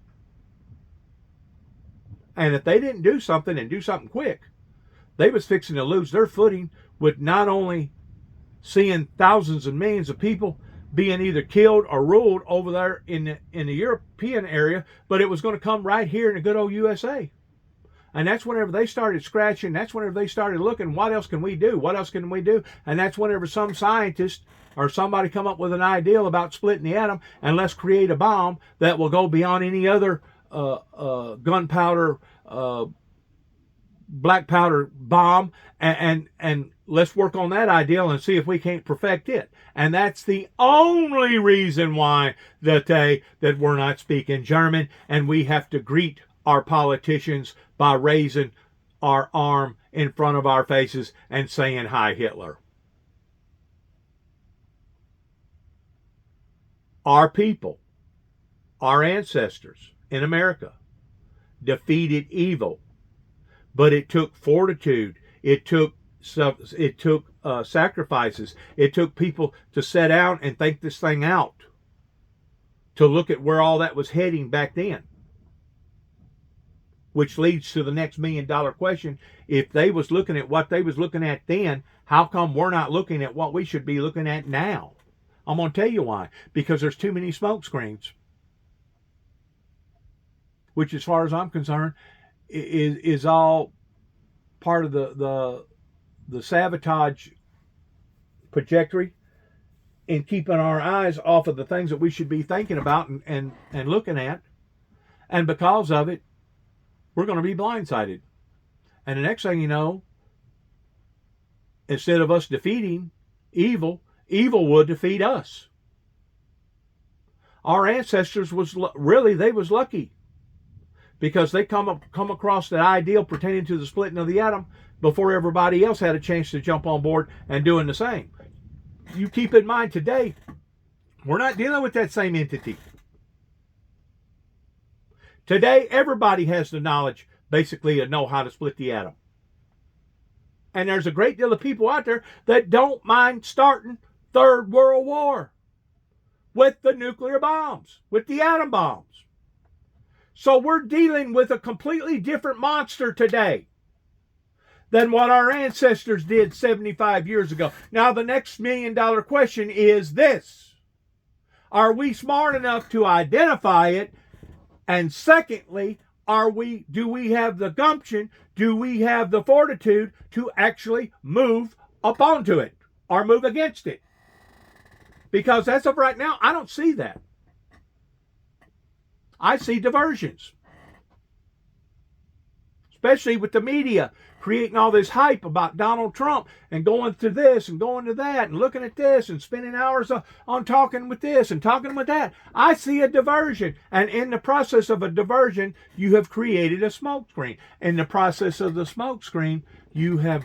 And if they didn't do something and do something quick, they was fixing to lose their footing with not only seeing thousands and millions of people being either killed or ruled over there in the European area, but it was going to come right here in the good old USA. And that's whenever they started scratching, that's whenever they started looking, what else can we do? What else can we do? And that's whenever some scientist or somebody come up with an idea about splitting the atom and let's create a bomb that will go beyond any other gunpowder, black powder bomb, and let's work on that ideal and see if we can't perfect it. And that's the only reason why that we're not speaking German, and we have to greet our politicians by raising our arm in front of our faces and saying, "Hi, Hitler." Our people, our ancestors in America, defeated evil, but it took fortitude. It took sacrifices. It took people to sit down and think this thing out, to look at where all that was heading back then. Which leads to the next $1 million question. If they was looking at what they was looking at then, how come we're not looking at what we should be looking at now? I'm going to tell you why. Because there's too many smoke screens. Which, as far as I'm concerned, is all part of the sabotage trajectory in keeping our eyes off of the things that we should be thinking about and looking at. And because of it, we're going to be blindsided. And the next thing you know, instead of us defeating evil, evil would defeat us. Our ancestors was lucky, because they come across that ideal pertaining to the splitting of the atom before everybody else had a chance to jump on board and doing the same. You keep in mind today, we're not dealing with that same entity. Today, everybody has the knowledge, basically, to know how to split the atom. And there's a great deal of people out there that don't mind starting Third World War. with the nuclear bombs, with the atom bombs. So we're dealing with a completely different monster today than what our ancestors did 75 years ago. Now, the next $1 million question is this: are we smart enough to identify it? And secondly, do we have the gumption, do we have the fortitude to actually move up onto it or move against it? Because as of right now, I don't see that. I see diversions. Especially with the media creating all this hype about Donald Trump and going to this and going to that and looking at this and spending hours on talking with this and talking with that. I see a diversion. And in the process of a diversion, you have created a smokescreen. In the process of the smokescreen, you have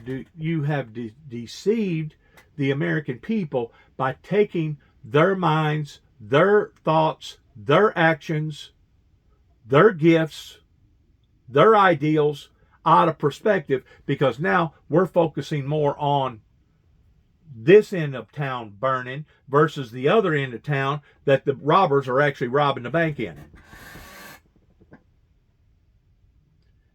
deceived the American people by taking their minds, their thoughts, their actions, their gifts, their ideals out of perspective, because now we're focusing more on this end of town burning versus the other end of town that the robbers are actually robbing the bank in.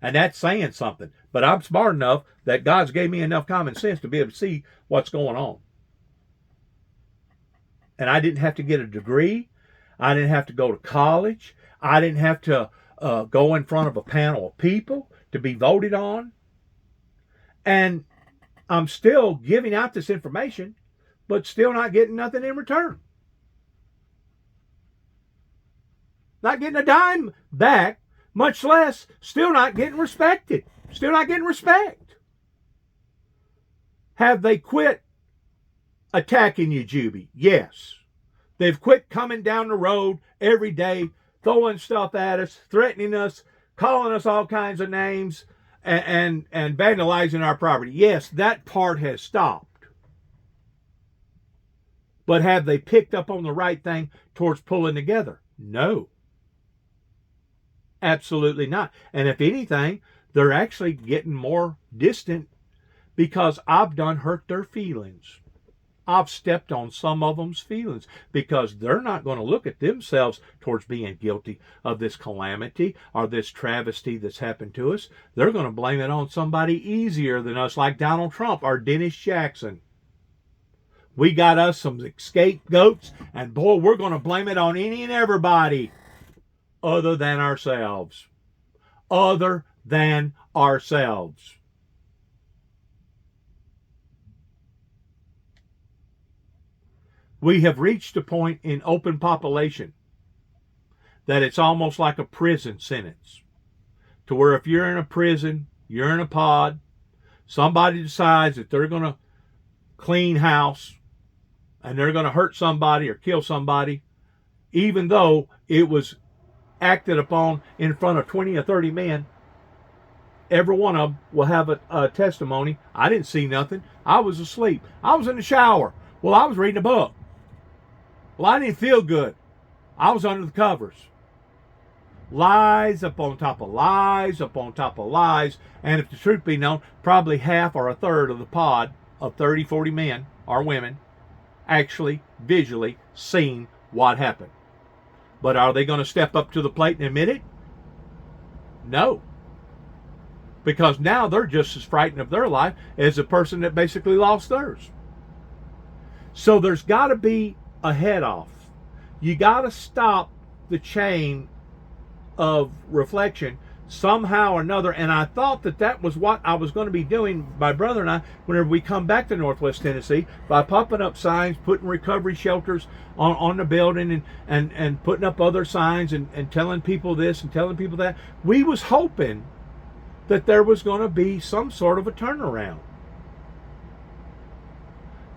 And that's saying something. But I'm smart enough that God's gave me enough common sense to be able to see what's going on. And I didn't have to get a degree. I didn't have to go to college. I didn't have to go in front of a panel of people to be voted on. And I'm still giving out this information, but still not getting nothing in return. Not getting a dime back, much less still not getting respected. Still not getting respect. Have they quit attacking you, Juby? Yes. They've quit coming down the road every day, throwing stuff at us, threatening us, calling us all kinds of names, and vandalizing our property. Yes, that part has stopped. But have they picked up on the right thing towards pulling together? No. Absolutely not. And if anything, they're actually getting more distant because I've done hurt their feelings. I've stepped on some of them's feelings because they're not going to look at themselves towards being guilty of this calamity or this travesty that's happened to us. They're going to blame it on somebody easier than us, like Donald Trump or Dennis Jackson. We got us some scapegoats, and boy, we're going to blame it on any and everybody other than ourselves. Other than ourselves. We have reached a point in open population that it's almost like a prison sentence. To where if you're in a prison, you're in a pod, somebody decides that they're going to clean house and they're going to hurt somebody or kill somebody, even though it was acted upon in front of 20 or 30 men, every one of them will have a testimony. I didn't see nothing. I was asleep. I was in the shower. Well, I was reading a book. Well, I didn't feel good. I was under the covers. Lies upon top of lies upon top of lies. And if the truth be known, probably half or a third of the pod of 30, 40 men or women actually visually seen what happened. But are they going to step up to the plate and admit it? No. Because now they're just as frightened of their life as the person that basically lost theirs. So there's got to be a head off. You got to stop the chain of reflection somehow or another. And I thought that was what I was going to be doing, my brother and I, whenever we come back to Northwest Tennessee, by popping up signs, putting recovery shelters on the building and putting up other signs and telling people this and telling people that. We was hoping that there was going to be some sort of a turnaround.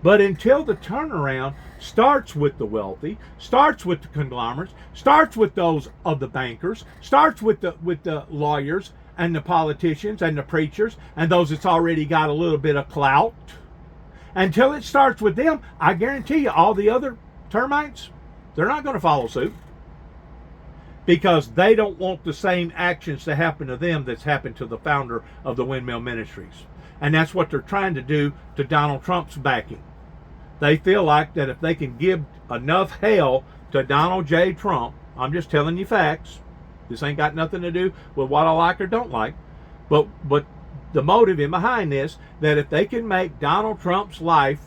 But until the turnaround starts with the wealthy, starts with the conglomerates, starts with those of the bankers, starts with the lawyers and the politicians and the preachers and those that's already got a little bit of clout, until it starts with them, I guarantee you all the other termites, they're not going to follow suit. Because they don't want the same actions to happen to them that's happened to the founder of the Windmill Ministries. And that's what they're trying to do to Donald Trump's backing. They feel like that if they can give enough hell to Donald J. Trump, I'm just telling you facts. This ain't got nothing to do with what I like or don't like. But the motive in behind this, that if they can make Donald Trump's life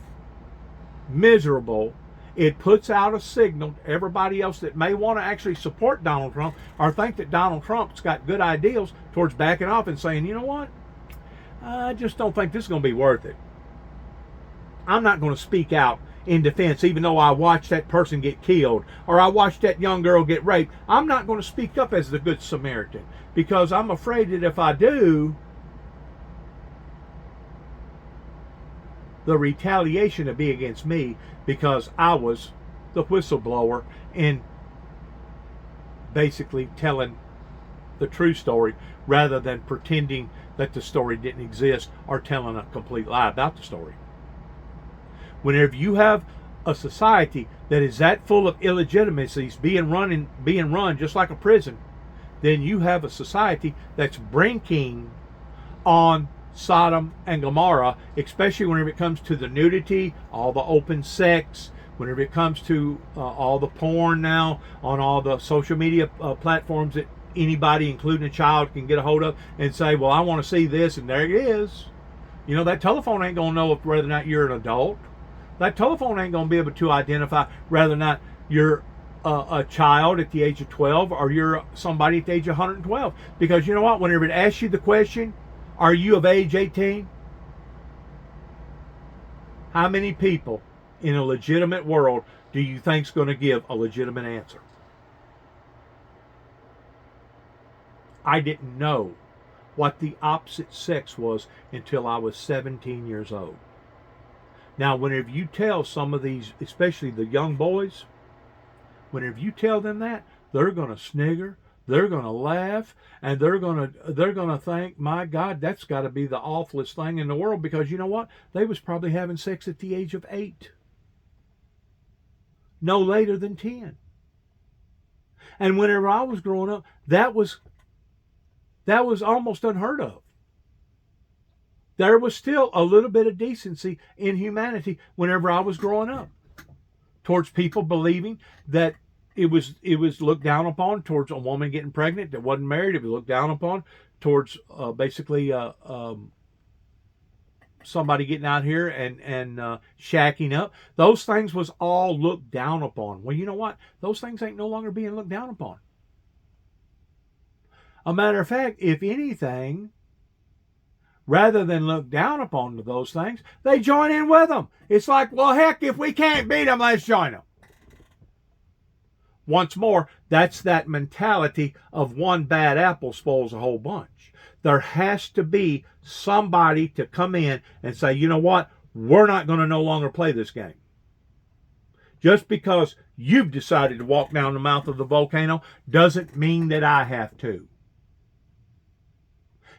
miserable, it puts out a signal to everybody else that may want to actually support Donald Trump or think that Donald Trump's got good ideals towards backing off and saying, you know what, I just don't think this is going to be worth it. I'm not going to speak out in defense, even though I watched that person get killed or I watched that young girl get raped. I'm not going to speak up as the Good Samaritan because I'm afraid that if I do, the retaliation will be against me because I was the whistleblower in basically telling the true story rather than pretending that the story didn't exist or telling a complete lie about the story. Whenever you have a society that is that full of illegitimacies being run just like a prison, then you have a society that's brinking on Sodom and Gomorrah, especially whenever it comes to the nudity, all the open sex, whenever it comes to all the porn now on all the social media platforms that anybody, including a child, can get a hold of and say, well, I want to see this, and there it is. You know, that telephone ain't going to know whether or not you're an adult. That telephone ain't going to be able to identify whether or not you're a child at the age of 12 or you're somebody at the age of 112. Because you know what? Whenever it asks you the question, are you of age 18? How many people in a legitimate world do you think's going to give a legitimate answer? I didn't know what the opposite sex was until I was 17 years old. Now, whenever you tell some of these, especially the young boys, whenever you tell them that, they're going to snigger, they're going to laugh, and they're going to think, my God, that's got to be the awfulest thing in the world, because you know what? They was probably having sex at the age of 8. No later than 10. And whenever I was growing up, that was almost unheard of. There was still a little bit of decency in humanity whenever I was growing up, towards people believing that it was looked down upon towards a woman getting pregnant that wasn't married. It was looked down upon towards somebody getting out here and shacking up. Those things was all looked down upon. Well, you know what? Those things ain't no longer being looked down upon. A matter of fact, if anything, rather than look down upon those things, they join in with them. It's like, well, heck, if we can't beat them, let's join them. Once more, that's that mentality of one bad apple spoils a whole bunch. There has to be somebody to come in and say, you know what, we're not going to no longer play this game. Just because you've decided to walk down the mouth of the volcano doesn't mean that I have to.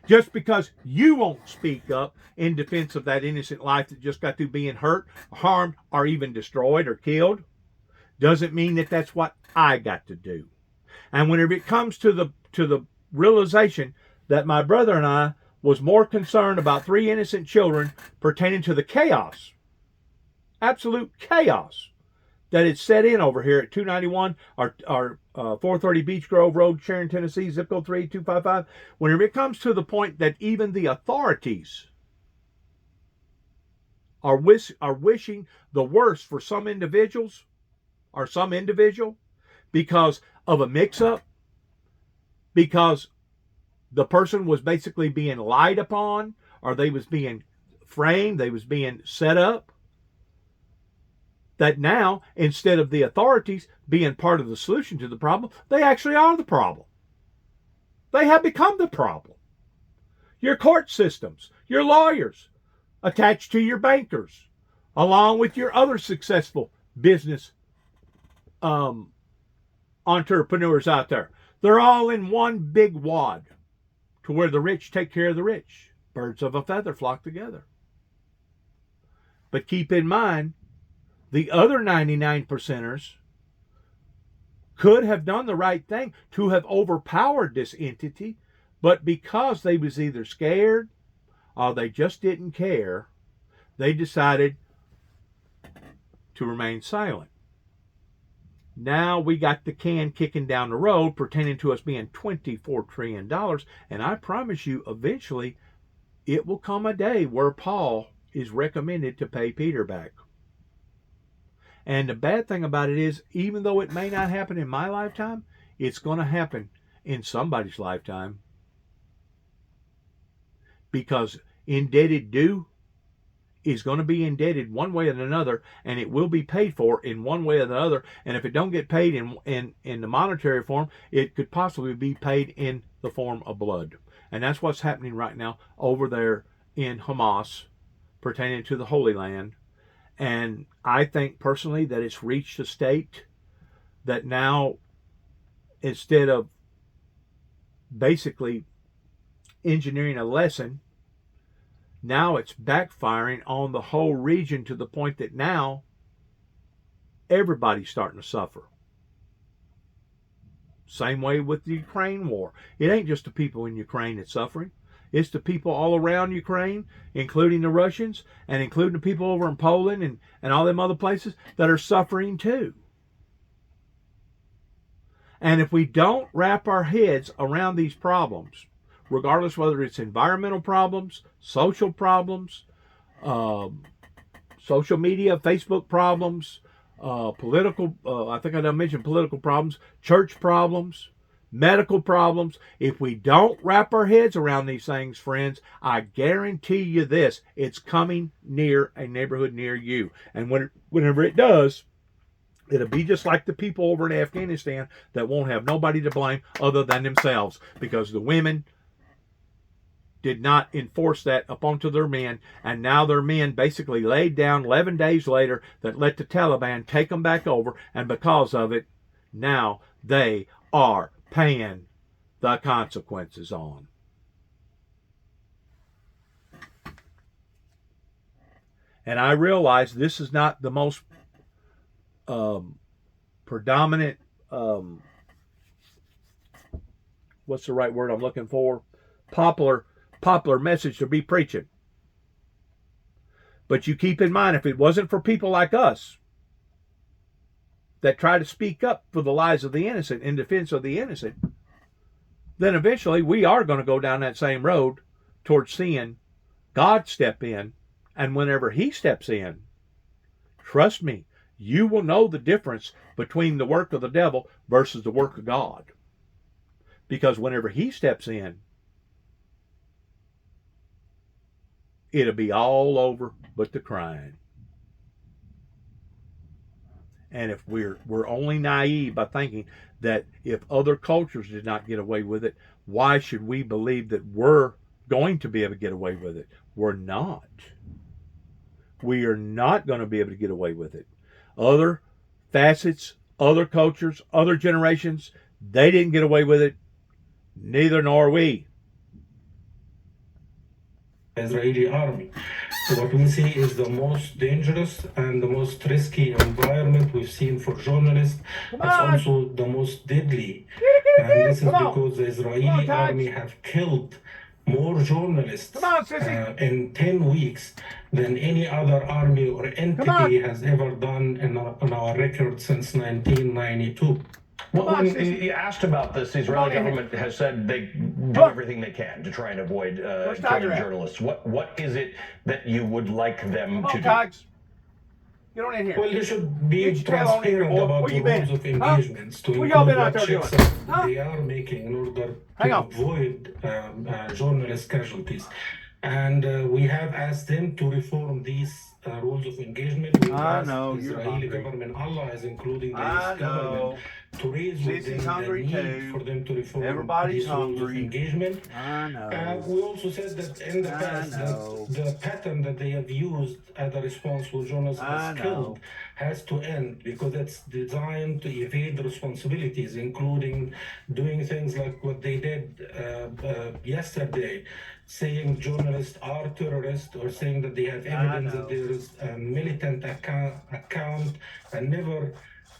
Just because you won't speak up in defense of that innocent life that just got through being hurt, harmed, or even destroyed or killed, doesn't mean that that's what I got to do. And whenever it comes to the realization that my brother and I was more concerned about 3 innocent children pertaining to the chaos, absolute chaos, that had set in over here at 291 or 430 Beach Grove Road, Sharon, Tennessee, zip code 38255. Whenever it comes to the point that even the authorities are wishing the worst for some individuals or some individual because of a mix-up, because the person was basically being lied upon, or they was being framed, they was being set up, that now, instead of the authorities being part of the solution to the problem, they actually are the problem. They have become the problem. Your court systems, your lawyers, attached to your bankers, along with your other successful business entrepreneurs out there. They're all in one big wad to where the rich take care of the rich. Birds of a feather flock together. But keep in mind, the other 99%ers could have done the right thing to have overpowered this entity, but because they was either scared or they just didn't care, they decided to remain silent. Now we got the can kicking down the road pertaining to us being $24 trillion. And I promise you, eventually, it will come a day where Paul is recommended to pay Peter back. And the bad thing about it is, even though it may not happen in my lifetime, it's going to happen in somebody's lifetime. Because indebted due is going to be indebted one way or another, and it will be paid for in one way or the other. And if it don't get paid in the monetary form, it could possibly be paid in the form of blood. And that's what's happening right now over there in Hamas pertaining to the Holy Land. And I think personally that it's reached a state that now, instead of basically engineering a lesson, now it's backfiring on the whole region to the point that now everybody's starting to suffer. Same way with the Ukraine war. It ain't just the people in Ukraine that's suffering. It's the people all around Ukraine, including the Russians, and including the people over in Poland and all them other places that are suffering too. And if we don't wrap our heads around these problems, regardless whether it's environmental problems, social problems, social media, Facebook problems, political, I think I done mentioned political problems, church problems, medical problems. If we don't wrap our heads around these things, friends, I guarantee you this, it's coming near a neighborhood near you. And whenever it does, it'll be just like the people over in Afghanistan that won't have nobody to blame other than themselves, because the women did not enforce that upon to their men, and now their men basically laid down 11 days later that let the Taliban take them back over, and because of it, now they are paying the consequences on. And I realize this is not the most predominant, what's the right word I'm looking for? Popular message to be preaching. But you keep in mind, if it wasn't for people like us that try to speak up for the lives of the innocent, in defense of the innocent, then eventually we are going to go down that same road towards seeing God step in. And whenever he steps in, trust me, you will know the difference between the work of the devil versus the work of God. Because whenever he steps in, it'll be all over but the crying. And if we're only naive by thinking that if other cultures did not get away with it, why should we believe that we're going to be able to get away with it? We're not. We are not going to be able to get away with it. Other facets, other cultures, other generations, they didn't get away with it. Neither nor we. Israeli army. What we see is the most dangerous and the most risky environment we've seen for journalists. It's also the most deadly. And this is because the Israeli army have killed more journalists in 10 weeks than any other army or entity has ever done on our record since 1992. Well, when you asked about this, the Israeli government has said they do everything they can to try and avoid killing journalists. What is it that you would like them to do? Get on in here. Well, you should be transparent about the rules of engagements to include what checks they are making in order to avoid journalist casualties. And we have asked them to reform these rules of engagement. We asked the Israeli government allies, including the US government, to raise with them the need for them to reform these rules of engagement. We also said that in the past, the pattern that they have used as a response when journalists was killed has to end, because it's designed to evade responsibilities, including doing things like what they did yesterday, saying journalists are terrorists, or saying that they have evidence that there is a militant account, and never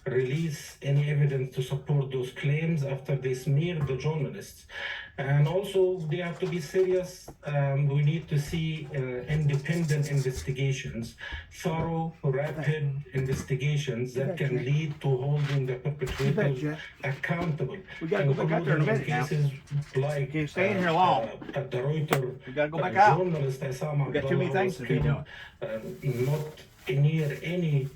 release any evidence to support those claims after they smeared the journalists. And also, they have to be serious. We need to see independent investigations, thorough, rapid investigations that can lead to holding the perpetrators accountable. We gotta go back out there in a minute now. Cases like Can't stay in here long. at the Reuters, We gotta go back out. journalist Osama We got too many Abdullah things was to be killed, not near any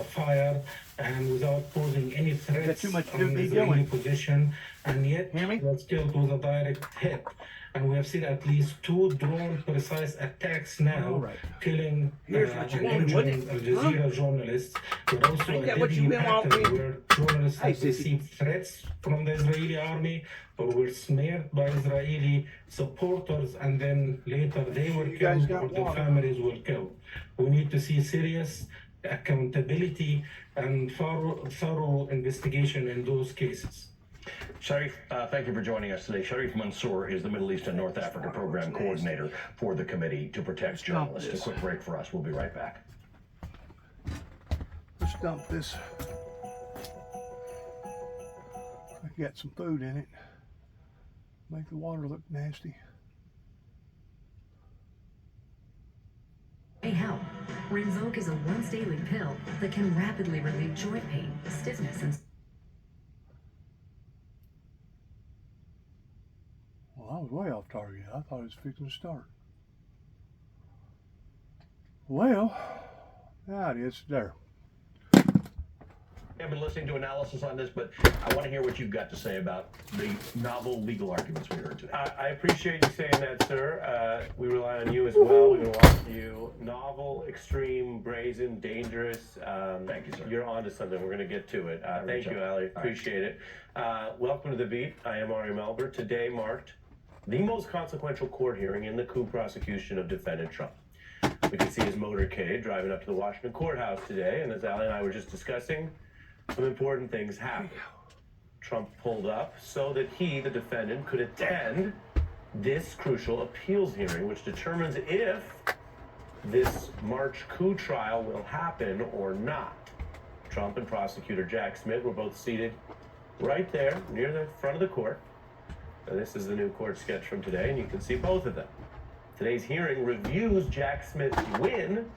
fire and without posing any threats too much to on be Israeli doing. position, and yet was killed with a direct hit. And we have seen at least 2 drone precise attacks now, killing Here's what you and wanted, injuring wasn't Al it? Jazeera journalists, but also Ain't a that what deadly you been pattern wanting? where journalists Hey, have sissy. received threats from the Israeli army or were smeared by Israeli supporters, and then later they were killed or their families were killed. We need to see serious accountability and thorough investigation in those cases. Sharif, thank you for joining us today. Sharif Mansour is the Middle East and North Africa Program Coordinator for the Committee to Protect Journalists. A quick break for us. We'll be right back. Let's dump this. I got some food in it. Make the water look nasty. Hey, help. Rinvoq is a once daily pill that can rapidly relieve joint pain, stiffness, and... Well, I was way off target. I thought it was fixing to start. Well, now it is. There. I've been listening to analysis on this, but I want to hear what you've got to say about the novel legal arguments we heard today. I appreciate you saying that, sir. We rely on you as well. We're going to watch you. Novel, extreme, brazen, dangerous. Thank you, sir. You're onto something. We're going to get to it. Thank you, Ali. Appreciate it. Welcome to The Beat. I am Ari Melber. Today marked the most consequential court hearing in the coup prosecution of defendant Trump. We could see his motorcade driving up to the Washington courthouse today, and as Ali and I were just discussing, some important things happened. Trump pulled up so that he, the defendant, could attend this crucial appeals hearing, which determines if this March coup trial will happen or not. Trump and prosecutor Jack Smith were both seated right there near the front of the court. Now, this is the new court sketch from today, and you can see both of them. Today's hearing reviews Jack Smith's win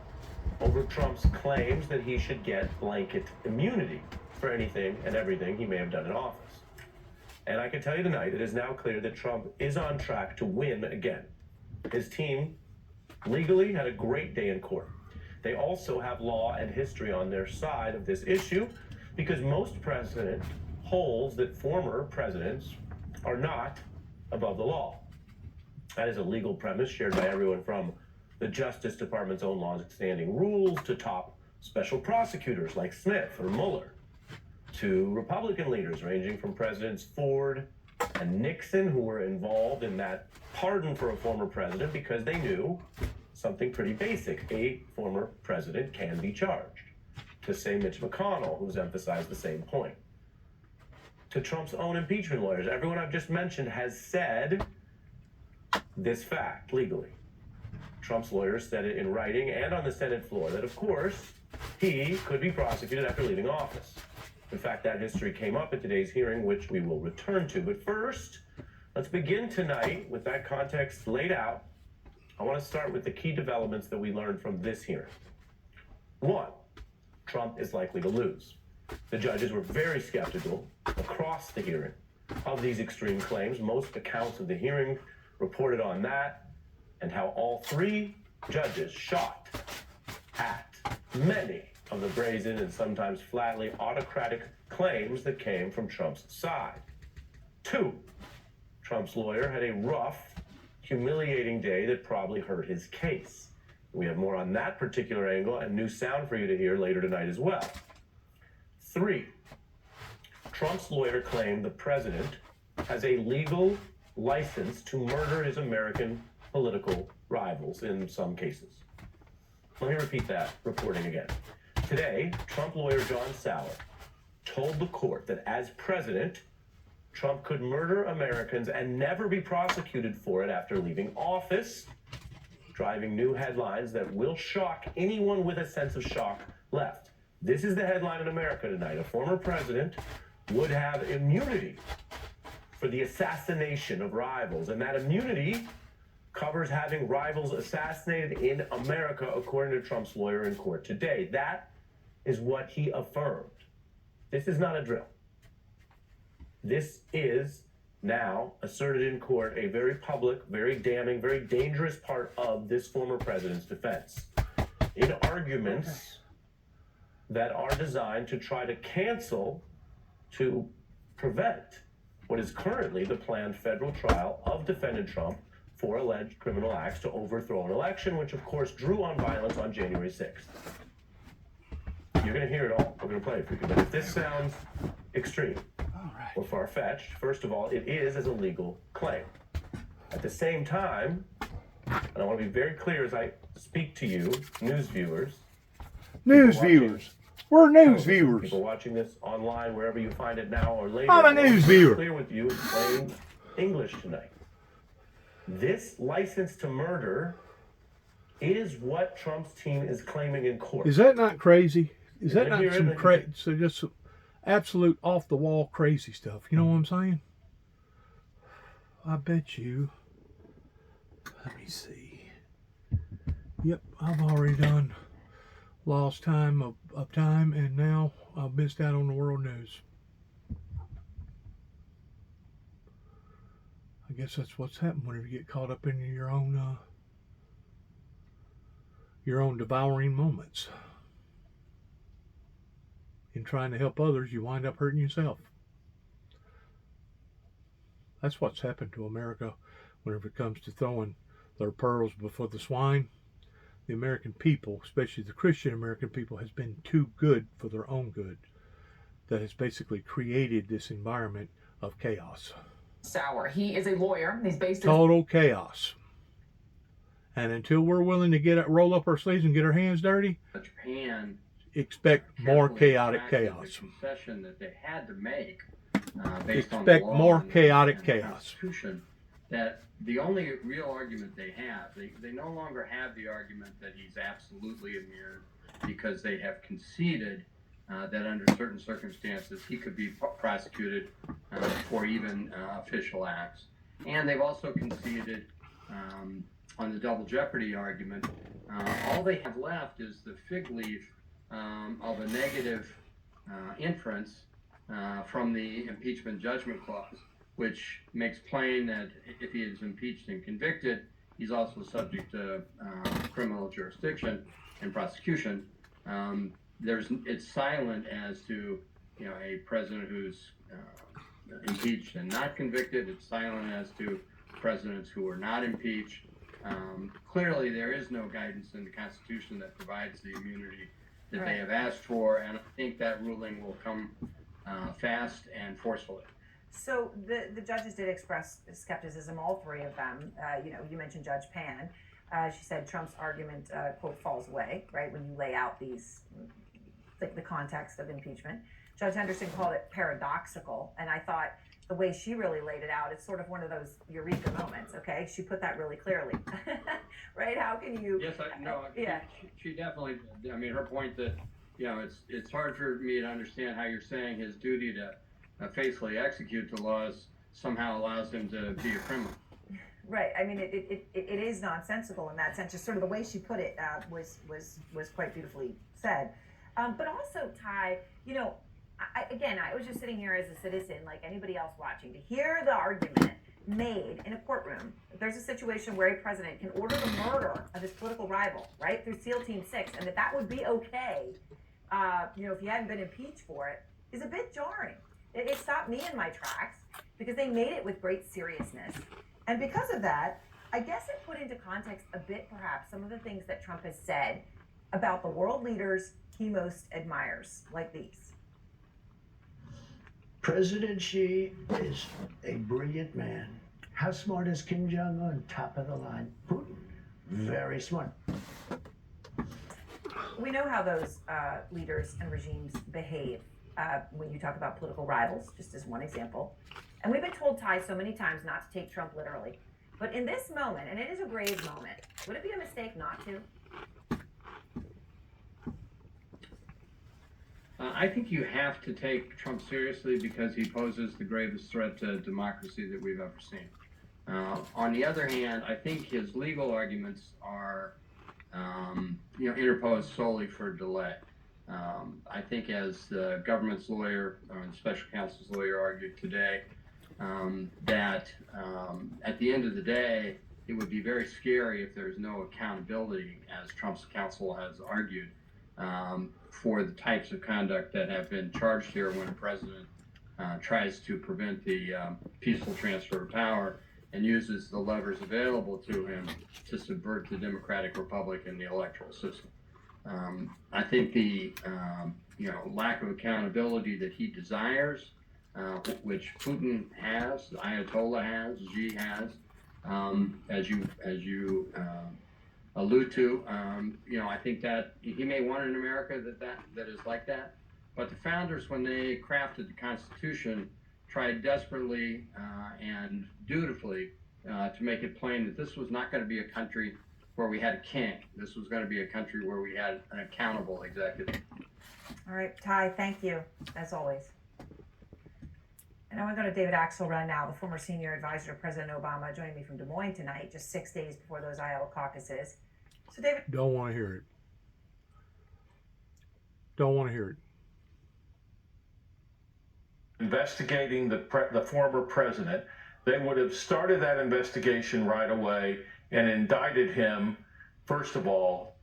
over Trump's claims that he should get blanket immunity for anything and everything he may have done in office. And I can tell you tonight, it is now clear that Trump is on track to win again. His team legally had a great day in court. They also have law and history on their side of this issue because most precedent holds that former presidents are not above the law. That is a legal premise shared by everyone from the Justice Department's own long-standing rules to top special prosecutors like Smith or Mueller, to Republican leaders ranging from Presidents Ford and Nixon, who were involved in that pardon for a former president because they knew something pretty basic. A former president can be charged. To say Mitch McConnell, who's emphasized the same point. To Trump's own impeachment lawyers, everyone I've just mentioned has said this fact legally. Trump's lawyers said it in writing and on the Senate floor that, of course, he could be prosecuted after leaving office. In fact, that history came up at today's hearing, which we will return to. But first, let's begin tonight with that context laid out. I want to start with the key developments that we learned from this hearing. 1, Trump is likely to lose. The judges were very skeptical across the hearing of these extreme claims. Most accounts of the hearing reported on that and how all 3 judges shot at many of the brazen and sometimes flatly autocratic claims that came from Trump's side. 2, Trump's lawyer had a rough, humiliating day that probably hurt his case. We have more on that particular angle and new sound for you to hear later tonight as well. 3, Trump's lawyer claimed the president has a legal license to murder his American political rivals in some cases. Let me repeat that reporting again. Today, Trump lawyer John Sauer told the court that as president, Trump could murder Americans and never be prosecuted for it after leaving office, driving new headlines that will shock anyone with a sense of shock left. This is the headline in America tonight. A former president would have immunity for the assassination of rivals, and that immunity covers having rivals assassinated in America, according to Trump's lawyer in court today. That is what he affirmed. This is not a drill. This is now asserted in court a very public, very damning, very dangerous part of this former president's defense in arguments that are designed to try to cancel, to prevent what is currently the planned federal trial of defendant Trump for alleged criminal acts to overthrow an election, which of course drew on violence on January 6th. You're going to hear it all. We're going to play it for you. But if this sounds extreme or far-fetched, first of all, it is as a legal claim. At the same time, and I want to be very clear as I speak to you, news viewers. We're news viewers. People watching this online, wherever you find it now or later. I'm a news viewer. Clear with you in plain English tonight. This license to murder is what Trump's team is claiming in court. Is that not crazy? Is that not some crazy? So just some absolute off the wall crazy stuff. You know what I'm saying? I bet you. Let me see. Yep, I've already done lost time of time, and now I've missed out on the world news. I guess that's what's happened whenever you get caught up in your own devouring moments. In trying to help others, you wind up hurting yourself. That's what's happened to America whenever it comes to throwing their pearls before the swine. The American people, especially the Christian American people, has been too good for their own good. That has basically created this environment of chaos. Sauer. He is a lawyer. He's based in Total chaos. And until we're willing to roll up our sleeves and get our hands dirty, Japan expect more chaotic chaos. concession that they had to make based on Expect the law more and chaotic the chaos. Constitution, that the only real argument they have, they no longer have the argument that he's absolutely immune, because they have conceded that under certain circumstances he could be prosecuted for even official acts. And they've also conceded on the double jeopardy argument. All they have left is the fig leaf of a negative inference from the impeachment judgment clause, which makes plain that if he is impeached and convicted, he's also subject to criminal jurisdiction and prosecution. It's silent as to a president who's impeached and not convicted. It's silent as to presidents who are not impeached. Clearly, there is no guidance in the Constitution that provides the immunity that they have asked for, and I think that ruling will come fast and forcefully. So the judges did express skepticism, all three of them. You mentioned Judge Pan. She said Trump's argument, quote, falls away, right, when you lay out the context of impeachment. Judge Henderson called it paradoxical, and I thought the way she really laid it out, it's sort of one of those eureka moments, okay? She put that really clearly, right? How can you... Yes, yeah. She definitely did. I mean, her point that, it's hard for me to understand how you're saying his duty to faithfully execute the laws somehow allows him to be a criminal. Right. I mean, it is nonsensical in that sense. Just sort of the way she put it was quite beautifully said. But also, Ty, I was just sitting here as a citizen, like anybody else watching, to hear the argument made in a courtroom. There's a situation where a president can order the murder of his political rival, right, through SEAL Team 6, and that would be okay, if you hadn't been impeached for it, is a bit jarring. It stopped me in my tracks because they made it with great seriousness. And because of that, I guess it put into context a bit, perhaps, some of the things that Trump has said about the world leaders he most admires, like these. President Xi is a brilliant man. How smart is Kim Jong-un? Top of the line. Putin, very smart. We know how those leaders and regimes behave when you talk about political rivals, just as one example. And we've been told, Ty, so many times not to take Trump literally. But in this moment, and it is a grave moment, would it be a mistake not to? I think you have to take Trump seriously because he poses the gravest threat to democracy that we've ever seen. On the other hand, I think his legal arguments are, interposed solely for delay. I think, as the government's lawyer or the special counsel's lawyer argued today, that at the end of the day, it would be very scary if there's no accountability, as Trump's counsel has argued, for the types of conduct that have been charged here when a president tries to prevent the peaceful transfer of power and uses the levers available to him to subvert the democratic republic and the electoral system. I think the lack of accountability that he desires, which Putin has, the Ayatollah has, Xi has, as you allude to, I think that he may want an America that is like that. But the founders, when they crafted the Constitution, tried desperately and dutifully to make it plain that this was not going to be a country where we had a king. This was going to be a country where we had an accountable executive. All right, Ty, thank you, as always. And I want to go to David Axelrod now, the former senior advisor to President Obama, joining me from Des Moines tonight, just 6 days before those Iowa caucuses. So, David. Don't want to hear it. Don't want to hear it. Investigating the former president, they would have started that investigation right away and indicted him, first of all.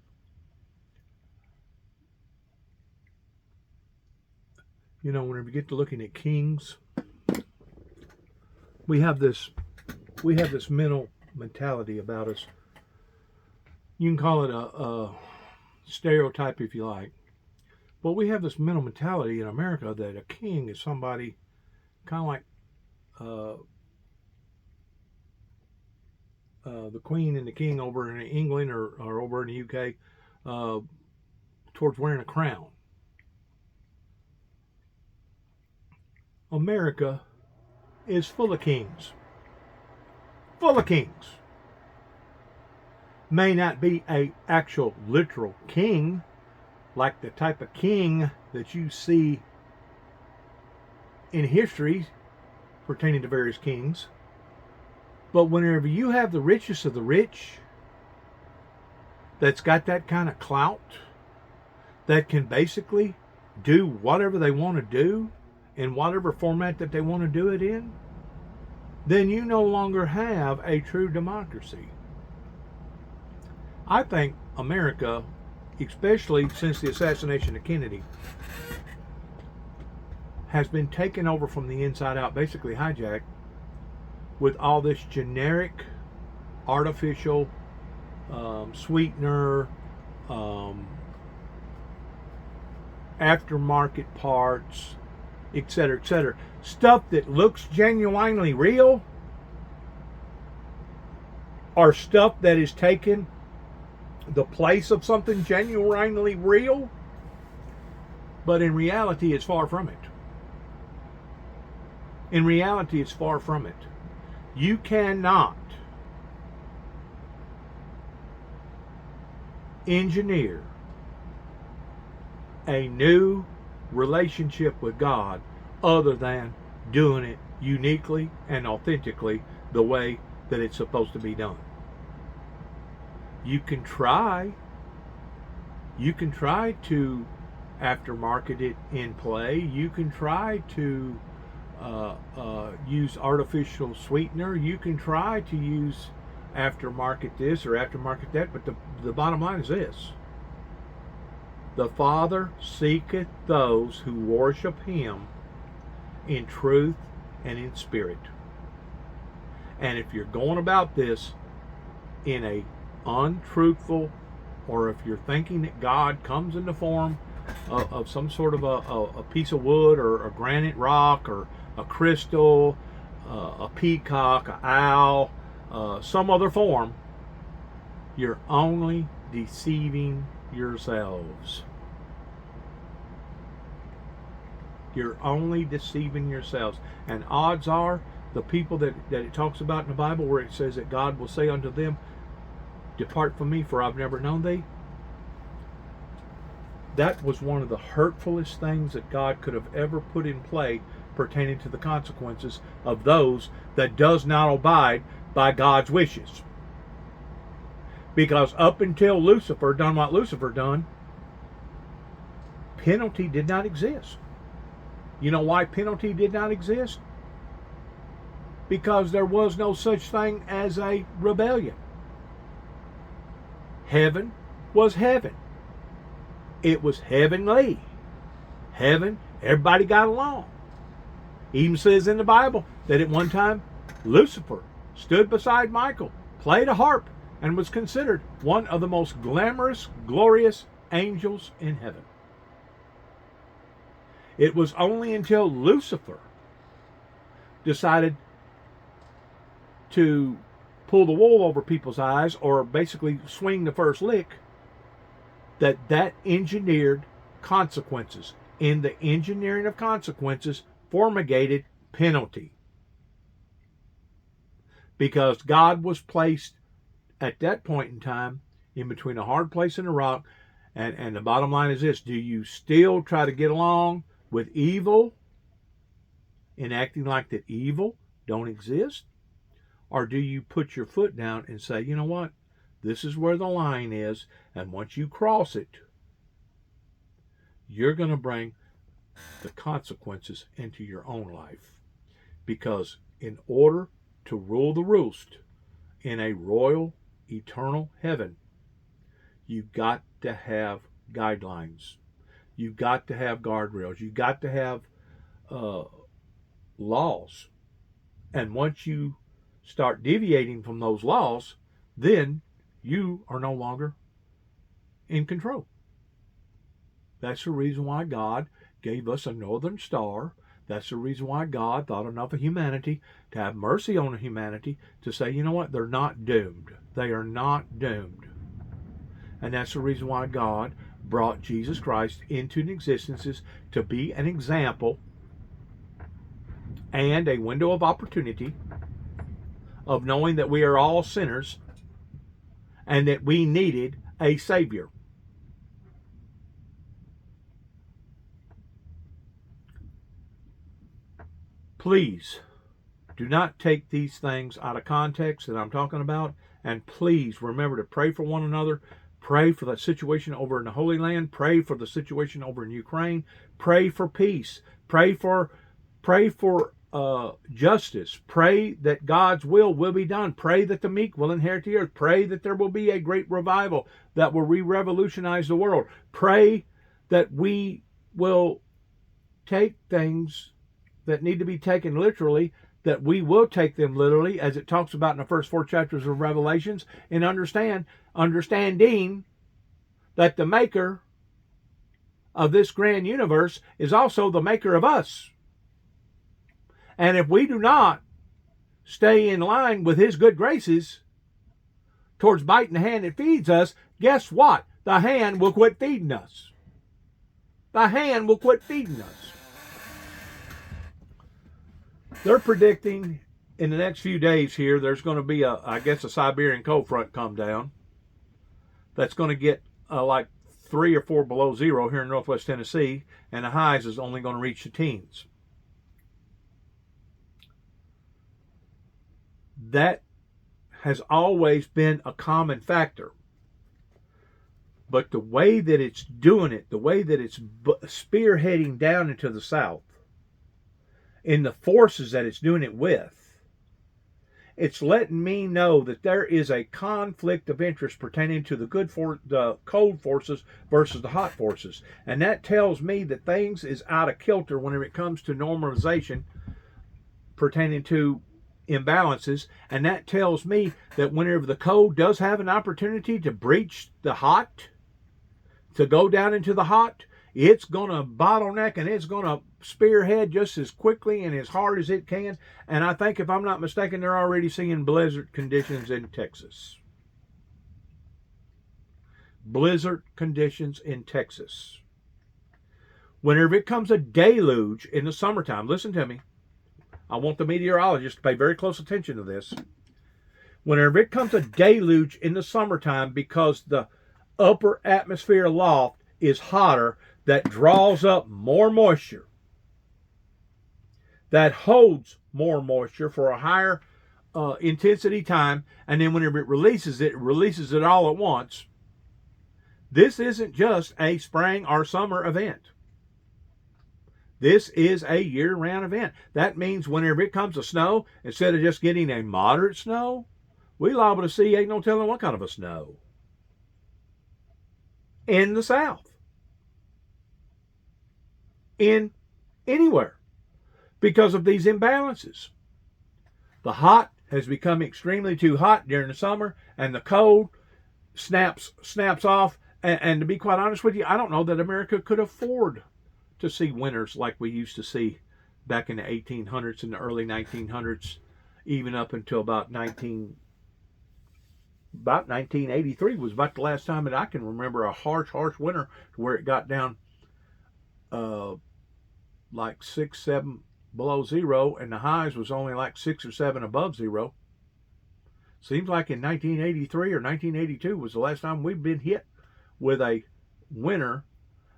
Whenever you get to looking at kings, we have this mental mentality about us. You can call it a stereotype if you like. But we have this mental mentality in America that a king is somebody kind of like the Queen and the King over in England or over in the UK towards wearing a crown. America is full of kings. Full of kings. May not be a actual literal king, like the type of king that you see in history pertaining to various kings. But whenever you have the richest of the rich that's got that kind of clout, that can basically do whatever they want to do in whatever format that they want to do it in, then you no longer have a true democracy. I think America, especially since the assassination of Kennedy, has been taken over from the inside out, basically hijacked, with all this generic, artificial sweetener, aftermarket parts, etc., etc. Stuff that looks genuinely real, or stuff that is taken the place of something genuinely real, but in reality it's far from it. In reality it's far from it. You cannot engineer a new relationship with God other than doing it uniquely and authentically the way that it's supposed to be done. You can try to aftermarket it in play. You can try to use artificial sweetener. You can try to use aftermarket this or aftermarket that, but the bottom line is this: the Father seeketh those who worship Him in truth and in spirit. And if you're going about this in a untruthful, or if you're thinking that God comes in the form of some sort of a piece of wood or a granite rock or a crystal, a peacock, an owl, some other form, you're only deceiving yourselves. You're only deceiving yourselves. And odds are, the people that it talks about in the Bible, where it says that God will say unto them, "Depart from me, for I've never known thee," That was one of the hurtfulest things that God could have ever put in play pertaining to the consequences of those that does not abide by God's wishes. Because up until Lucifer done what Lucifer done, penalty did not exist. You know why penalty did not exist? Because there was no such thing as a rebellion. Heaven was heaven. It was heavenly. Heaven, everybody got along. Even says in the Bible that at one time Lucifer stood beside Michael, played a harp, and was considered one of the most glamorous, glorious angels in heaven. It was only until Lucifer decided to pull the wool over people's eyes, or basically swing the first lick, that engineered consequences. In the engineering of consequences, formigated penalty. Because God was placed at that point in time in between a hard place and a rock. And the bottom line is this: do you still try to get along with evil in acting like that evil don't exist? Or do you put your foot down and say, you know what? This is where the line is, and once you cross it, you're going to bring the consequences into your own life. Because in order to rule the roost in a royal, eternal heaven, you've got to have guidelines. You've got to have guardrails. You've got to have laws. And once you start deviating from those laws, then you are no longer in control. That's the reason why God gave us a northern star. That's the reason why God thought enough of humanity to have mercy on humanity to say, you know what, they're not doomed. They are not doomed. And that's the reason why God brought Jesus Christ into existence, to be an example and a window of opportunity of knowing that we are all sinners and that we needed a Savior. Please do not take these things out of context that I'm talking about, and please remember to pray for one another. Pray for the situation over in the Holy Land. Pray for the situation over in Ukraine. Pray for peace. Pray for justice. Pray that God's will be done. Pray that the meek will inherit the earth. Pray that there will be a great revival that will re-revolutionize the world. Pray that we will take things that need to be taken literally, that we will take them literally, as it talks about in the first 4 chapters of Revelations, and understanding that the maker of this grand universe is also the maker of us. And if we do not stay in line with his good graces towards biting the hand that feeds us, guess what? The hand will quit feeding us. The hand will quit feeding us. They're predicting in the next few days here, there's going to be a Siberian cold front come down that's going to get like 3 or 4 below zero here in northwest Tennessee, and the highs is only going to reach the teens. That has always been a common factor. But the way that it's doing it, the way that it's spearheading down into the south, in the forces that it's doing it with, it's letting me know that there is a conflict of interest pertaining to the cold forces versus the hot forces. And that tells me that things is out of kilter whenever it comes to normalization pertaining to imbalances. And that tells me that whenever the cold does have an opportunity to breach the hot, to go down into the hot, it's going to bottleneck and it's going to spearhead just as quickly and as hard as it can. And I think, if I'm not mistaken, they're already seeing blizzard conditions in Texas. Blizzard conditions in Texas. Whenever it comes a deluge in the summertime, listen to me. I want the meteorologists to pay very close attention to this. Whenever it comes a deluge in the summertime, because the upper atmosphere loft is hotter, that draws up more moisture, that holds more moisture for a higher intensity time, and then whenever it releases it all at once. This isn't just a spring or summer event. This is a year-round event. That means whenever it comes to snow, instead of just getting a moderate snow, we're liable to see ain't no telling what kind of a snow in the South, in anywhere, because of these imbalances. The hot has become extremely too hot during the summer, and the cold snaps off. And to be quite honest with you, I don't know that America could afford to see winters like we used to see back in the 1800s and the early 1900s, even up until about 1983 was about the last time that I can remember a harsh winter where it got down like 6, 7 below zero, and the highs was only like 6 or 7 above zero. Seems like in 1983 or 1982 was the last time we've been hit with a winter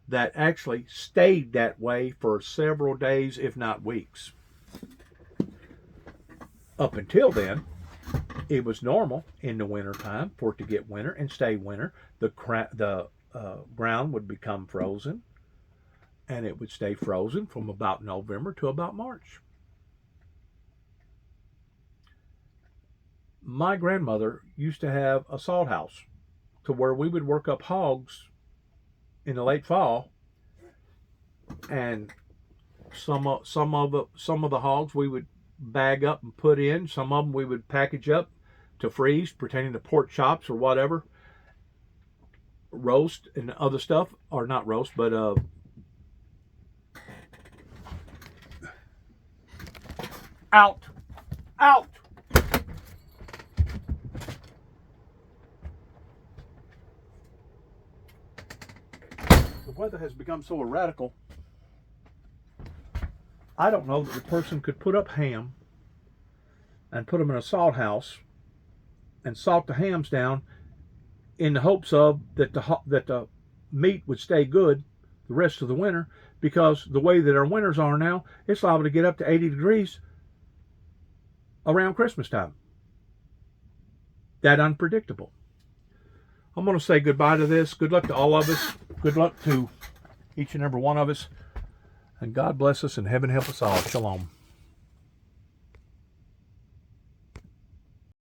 that actually stayed that way for several days, if not weeks. Up until then, it was normal in the winter time for it to get winter and stay winter. The ground would become frozen, and it would stay frozen from about November to about March. My grandmother used to have a salt house to where we would work up hogs in the late fall, and some of the hogs we would bag up and put in. Some of them we would package up to freeze, pertaining to pork chops or whatever, roast and other stuff, or not roast, but out. The weather has become so erratic. I don't know that the person could put up ham and put them in a salt house and salt the hams down in the hopes of that the meat would stay good the rest of the winter, because the way that our winters are now, it's liable to get up to 80 degrees around Christmas time. That unpredictable. I'm going to say goodbye to this. Good luck to all of us. Good luck to each and every one of us. And God bless us and heaven help us all. Shalom.